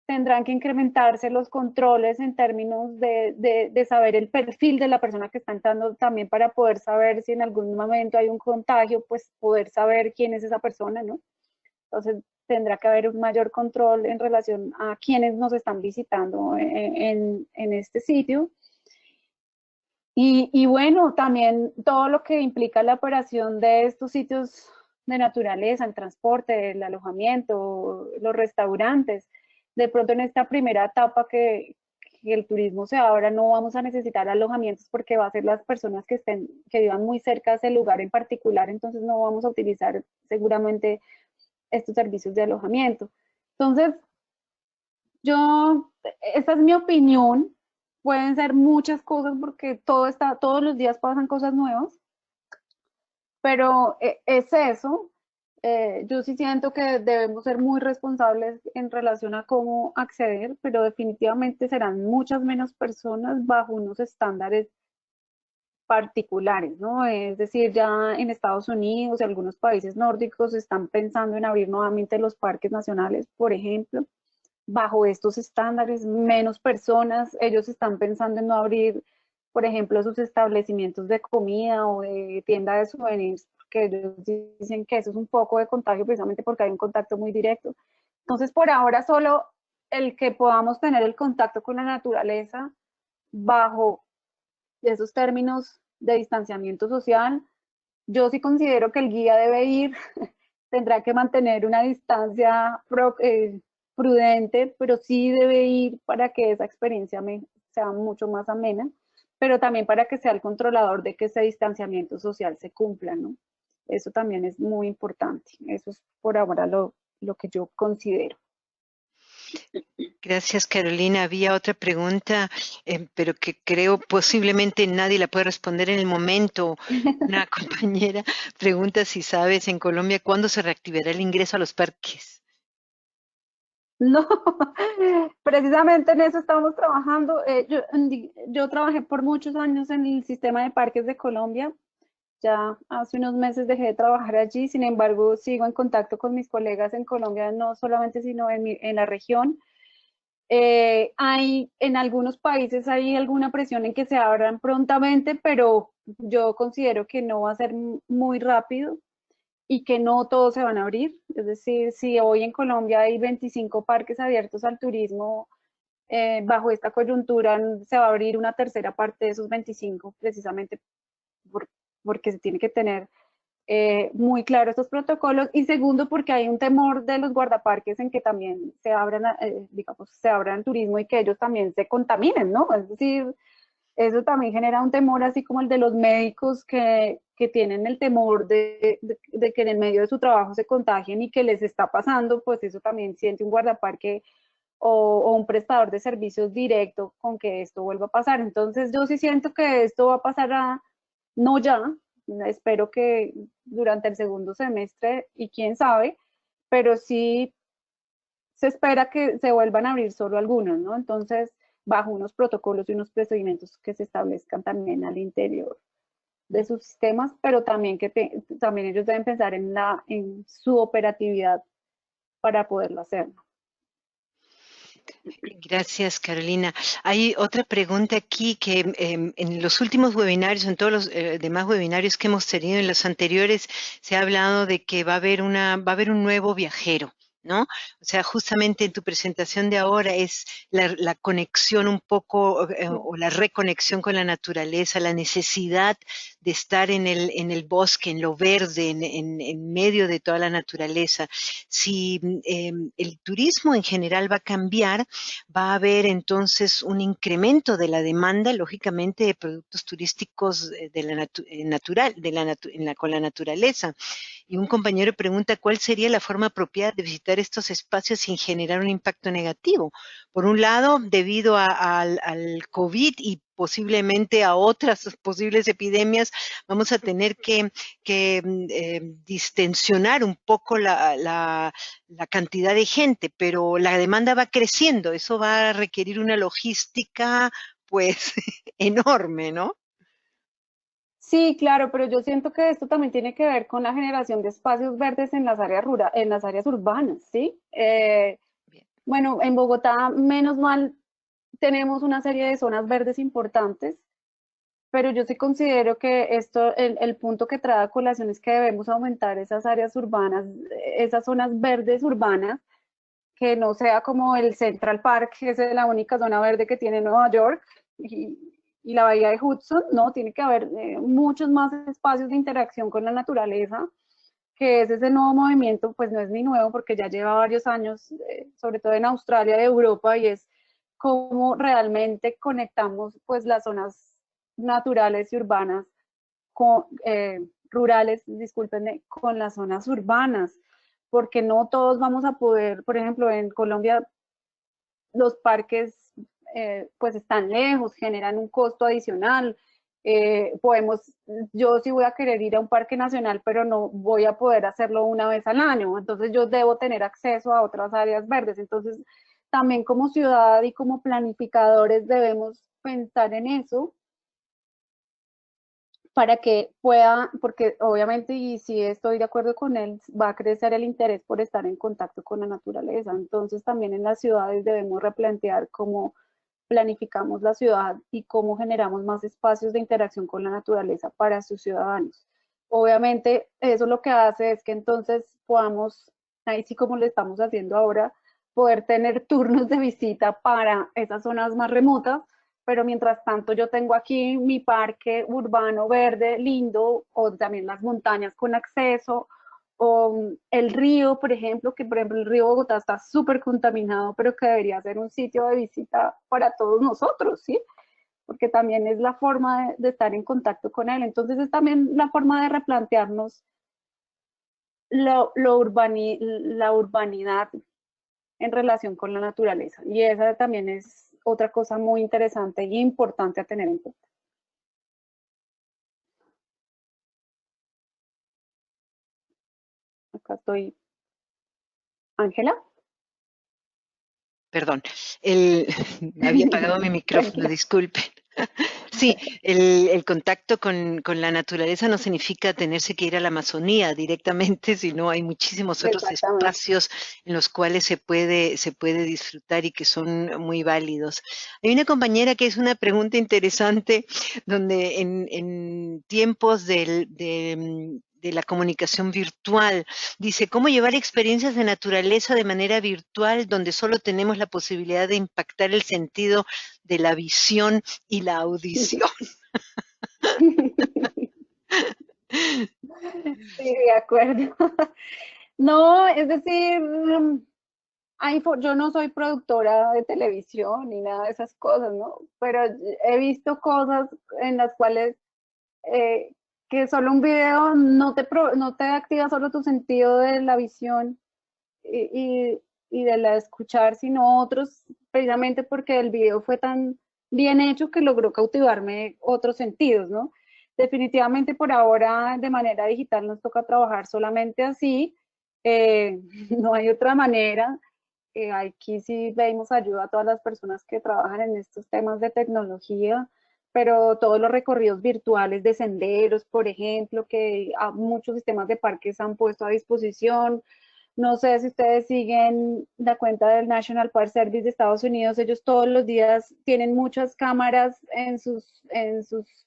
Tendrán que incrementarse los controles en términos de saber el perfil de la persona que está entrando también para poder saber si en algún momento hay un contagio, pues poder saber quién es esa persona, ¿no? Entonces tendrá que haber un mayor control en relación a quienes nos están visitando en este sitio. Y bueno, también todo lo que implica la operación de estos sitios de naturaleza, el transporte, el alojamiento, los restaurantes. De pronto en esta primera etapa que el turismo se abra, no vamos a necesitar alojamientos porque va a ser las personas que vivan muy cerca de ese lugar en particular, entonces no vamos a utilizar seguramente estos servicios de alojamiento. Entonces, esta es mi opinión, pueden ser muchas cosas porque todos los días pasan cosas nuevas, pero es eso. Yo sí siento que debemos ser muy responsables en relación a cómo acceder, pero definitivamente serán muchas menos personas bajo unos estándares particulares, ¿no? Es decir, ya en Estados Unidos y algunos países nórdicos están pensando en abrir nuevamente los parques nacionales, por ejemplo, bajo estos estándares, menos personas, ellos están pensando en no abrir, por ejemplo, sus establecimientos de comida o de tienda de souvenirs, porque ellos dicen que eso es un poco de contagio precisamente porque hay un contacto muy directo. Entonces, por ahora solo el que podamos tener el contacto con la naturaleza bajo esos términos de distanciamiento social, yo sí considero que el guía debe ir, tendrá que mantener una distancia prudente, pero sí debe ir para que esa experiencia sea mucho más amena, pero también para que sea el controlador de que ese distanciamiento social se cumpla, ¿no? Eso también es muy importante. Eso es por ahora lo que yo considero. Gracias, Carolina. Había otra pregunta, pero que creo posiblemente nadie la puede responder en el momento. Una compañera pregunta si sabes en Colombia cuándo se reactivará el ingreso a los parques. No, precisamente en eso estamos trabajando. Yo trabajé por muchos años en el sistema de parques de Colombia. Ya hace unos meses dejé de trabajar allí, sin embargo, sigo en contacto con mis colegas en Colombia, no solamente, sino en la región. En algunos países hay alguna presión en que se abran prontamente, pero yo considero que no va a ser muy rápido y que no todos se van a abrir. Es decir, si hoy en Colombia hay 25 parques abiertos al turismo, bajo esta coyuntura se va a abrir una tercera parte de esos 25, precisamente porque se tiene que tener muy claro estos protocolos, y segundo porque hay un temor de los guardaparques en que también se abran, digamos, se abran el turismo y que ellos también se contaminen, ¿no? Es decir, eso también genera un temor, así como el de los médicos que tienen el temor de que en el medio de su trabajo se contagien y que les está pasando, pues eso también siente un guardaparque o un prestador de servicios directo con que esto vuelva a pasar. Entonces yo sí siento que esto va a pasar no ya, espero que durante el segundo semestre y quién sabe, pero sí se espera que se vuelvan a abrir solo algunos, ¿no? Entonces, bajo unos protocolos y unos procedimientos que se establezcan también al interior de sus sistemas, pero también también ellos deben pensar en su operatividad para poderlo hacer. Gracias, Carolina. Hay otra pregunta aquí que en los últimos webinarios, en todos los demás webinarios que hemos tenido en los anteriores, se ha hablado de que va a haber un nuevo viajero, ¿no? O sea, justamente en tu presentación de ahora es la conexión un poco o la reconexión con la naturaleza, la necesidad de estar en el bosque, en lo verde, en medio de toda la naturaleza. Si el turismo en general va a cambiar, va a haber entonces un incremento de la demanda, lógicamente, de productos turísticos de la natural, con la naturaleza. Y un compañero pregunta cuál sería la forma apropiada de visitar estos espacios sin generar un impacto negativo. Por un lado, debido al COVID y posiblemente a otras posibles epidemias, vamos a tener que distensionar un poco la cantidad de gente, pero la demanda va creciendo. Eso va a requerir una logística, pues, enorme, ¿no? Sí, claro, pero yo siento que esto también tiene que ver con la generación de espacios verdes en las áreas en las áreas urbanas, ¿sí? Bueno, en Bogotá, menos mal, tenemos una serie de zonas verdes importantes, pero yo sí considero que el punto que trae a colación es que debemos aumentar esas áreas urbanas, esas zonas verdes urbanas, que no sea como el Central Park, que es la única zona verde que tiene Nueva York, y la bahía de Hudson, no, tiene que haber muchos más espacios de interacción con la naturaleza, que es ese nuevo movimiento, pues no es ni nuevo porque ya lleva varios años, sobre todo en Australia y Europa, y es cómo realmente conectamos pues las zonas naturales y urbanas, con, rurales, discúlpenme, con las zonas urbanas, porque no todos vamos a poder, por ejemplo, en Colombia los parques pues están lejos, generan un costo adicional. Yo sí voy a querer ir a un parque nacional, pero no voy a poder hacerlo una vez al año. Entonces yo debo tener acceso a otras áreas verdes. Entonces también como ciudad y como planificadores debemos pensar en eso para que pueda, porque obviamente, y si estoy de acuerdo con él, va a crecer el interés por estar en contacto con la naturaleza. Entonces también en las ciudades debemos replantear cómo planificamos la ciudad y cómo generamos más espacios de interacción con la naturaleza para sus ciudadanos. Obviamente eso lo que hace es que entonces podamos, ahí sí como lo estamos haciendo ahora, poder tener turnos de visita para esas zonas más remotas, pero mientras tanto yo tengo aquí mi parque urbano verde lindo, o también las montañas con acceso, o el río, por ejemplo, que por ejemplo el río Bogotá está súper contaminado, pero que debería ser un sitio de visita para todos nosotros, ¿sí? Porque también es la forma de estar en contacto con él. Entonces es también la forma de replantearnos la urbanidad en relación con la naturaleza. Y esa también es otra cosa muy interesante e importante a tener en cuenta. Acá estoy. Ángela. Perdón, había apagado mi micrófono, disculpen. Sí, el contacto con la naturaleza no significa tenerse que ir a la Amazonía directamente, sino hay muchísimos otros espacios en los cuales se puede disfrutar y que son muy válidos. Hay una compañera que es una pregunta interesante, donde en tiempos de la comunicación virtual, dice, ¿cómo llevar experiencias de naturaleza de manera virtual donde solo tenemos la posibilidad de impactar el sentido de la visión y la audición? Sí, de acuerdo. No, es decir, yo no soy productora de televisión ni nada de esas cosas, ¿no? Pero he visto cosas en las cuales eh, que solo un video no te activa solo tu sentido de la visión y de la escuchar, sino otros, precisamente porque el video fue tan bien hecho que logró cautivarme otros sentidos, ¿no? Definitivamente por ahora de manera digital nos toca trabajar solamente así, no hay otra manera. Aquí sí pedimos ayuda a todas las personas que trabajan en estos temas de tecnología, pero todos los recorridos virtuales de senderos, por ejemplo, que muchos sistemas de parques han puesto a disposición. No sé si ustedes siguen la cuenta del National Park Service de Estados Unidos, ellos todos los días tienen muchas cámaras en sus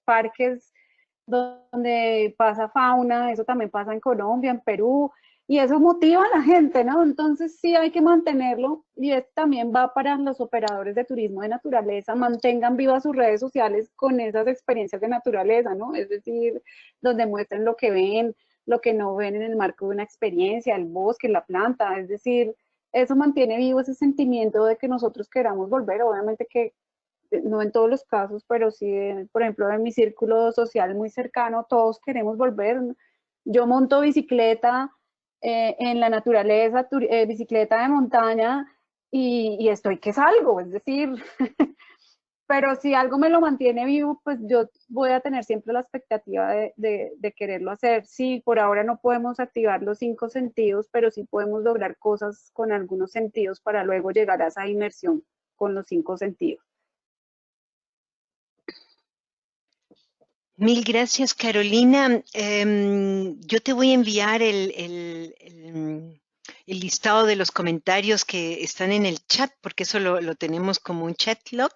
parques donde pasa fauna, eso también pasa en Colombia, en Perú, y eso motiva a la gente, ¿no? Entonces sí hay que mantenerlo y esto también va para los operadores de turismo de naturaleza, mantengan vivas sus redes sociales con esas experiencias de naturaleza, ¿no? Es decir, donde muestren lo que ven, lo que no ven en el marco de una experiencia, el bosque, la planta, es decir, eso mantiene vivo ese sentimiento de que nosotros queramos volver, obviamente que no en todos los casos, pero sí, por ejemplo, en mi círculo social muy cercano, todos queremos volver. Yo monto bicicleta en la naturaleza, bicicleta de montaña, y estoy que salgo, es decir, pero si algo me lo mantiene vivo, pues yo voy a tener siempre la expectativa de quererlo hacer. Sí, por ahora no podemos activar los 5 sentidos, pero sí podemos lograr cosas con algunos sentidos para luego llegar a esa inmersión con los 5 sentidos. Mil gracias, Carolina. Yo te voy a enviar el listado de los comentarios que están en el chat, porque eso lo tenemos como un chat log.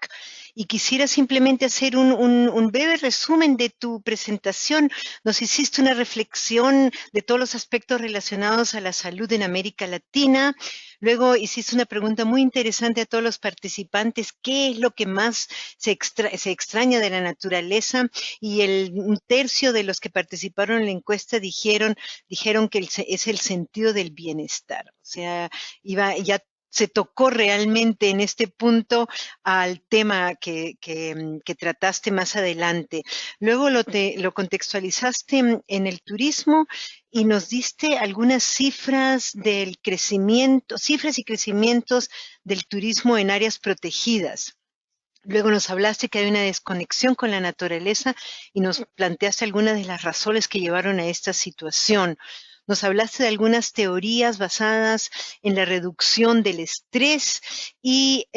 Y quisiera simplemente hacer un breve resumen de tu presentación. Nos hiciste una reflexión de todos los aspectos relacionados a la salud en América Latina. Luego hiciste una pregunta muy interesante a todos los participantes: ¿qué es lo que más se extraña de la naturaleza? Y un tercio de los que participaron en la encuesta dijeron que es el sentido del bienestar. O sea, ya se tocó realmente en este punto al tema que trataste más adelante. Luego lo contextualizaste en el turismo y nos diste algunas cifras del crecimiento, cifras y crecimientos del turismo en áreas protegidas. Luego nos hablaste que hay una desconexión con la naturaleza y nos planteaste algunas de las razones que llevaron a esta situación. Nos hablaste de algunas teorías basadas en la reducción del estrés y,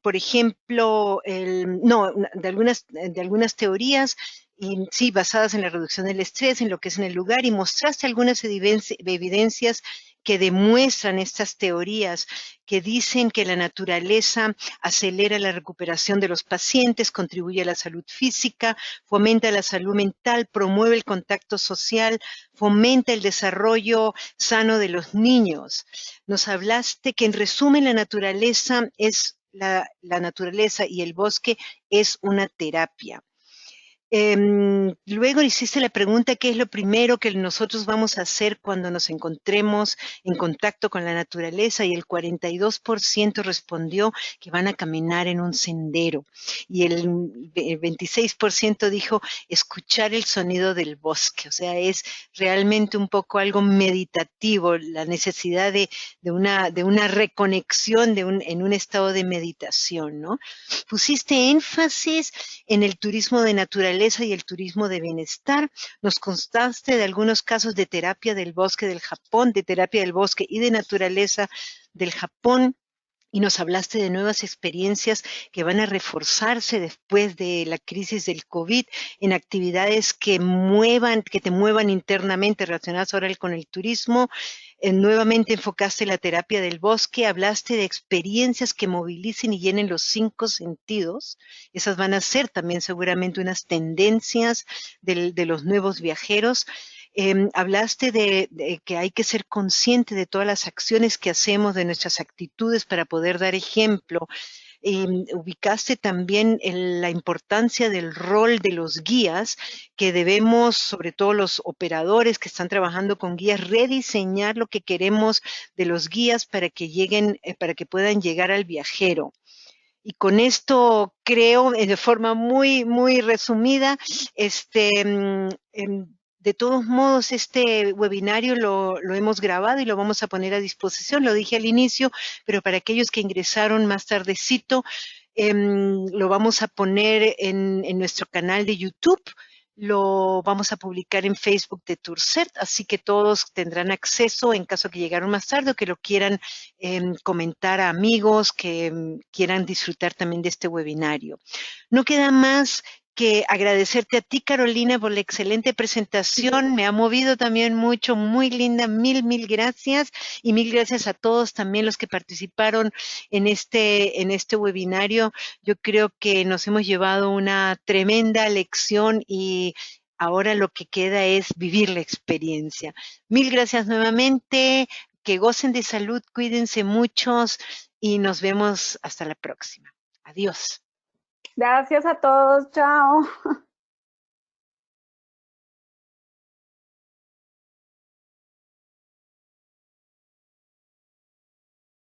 por ejemplo, de algunas teorías, y sí, basadas en la reducción del estrés, en lo que es en el lugar, y mostraste algunas evidencias que demuestran estas teorías, que dicen que la naturaleza acelera la recuperación de los pacientes, contribuye a la salud física, fomenta la salud mental, promueve el contacto social, fomenta el desarrollo sano de los niños. Nos hablaste que, en resumen, la naturaleza y el bosque es una terapia. Luego hiciste la pregunta: ¿qué es lo primero que nosotros vamos a hacer cuando nos encontremos en contacto con la naturaleza? Y el 42% respondió que van a caminar en un sendero. Y el 26% dijo escuchar el sonido del bosque. O sea, es realmente un poco algo meditativo, la necesidad de una reconexión en un estado de meditación, ¿no? Pusiste énfasis en el turismo de naturaleza y el turismo de bienestar. Nos contaste de algunos casos de terapia del bosque del Japón, de terapia del bosque y de naturaleza del Japón. Y nos hablaste de nuevas experiencias que van a reforzarse después de la crisis del COVID en actividades que te muevan internamente, relacionadas ahora con el turismo. Nuevamente enfocaste la terapia del bosque, hablaste de experiencias que movilicen y llenen los 5 sentidos. Esas van a ser también seguramente unas tendencias de los nuevos viajeros. Hablaste de que hay que ser consciente de todas las acciones que hacemos, de nuestras actitudes para poder dar ejemplo. ubicaste también la importancia del rol de los guías, que debemos, sobre todo los operadores que están trabajando con guías, rediseñar lo que queremos de los guías para que lleguen, para que puedan llegar al viajero. Y con esto creo, de forma muy resumida, de todos modos, este webinario lo hemos grabado y lo vamos a poner a disposición, lo dije al inicio, pero para aquellos que ingresaron más tardecito, lo vamos a poner en nuestro canal de YouTube, lo vamos a publicar en Facebook de TourCert, así que todos tendrán acceso en caso que llegaron más tarde o que lo quieran comentar a amigos que quieran disfrutar también de este webinario. No queda más que agradecerte a ti, Carolina, por la excelente presentación. Me ha movido también mucho, muy linda. Mil gracias. Y mil gracias a todos también los que participaron en este webinario. Yo creo que nos hemos llevado una tremenda lección y ahora lo que queda es vivir la experiencia. Mil gracias nuevamente. Que gocen de salud, cuídense muchos y nos vemos hasta la próxima. Adiós. Gracias a todos, chao.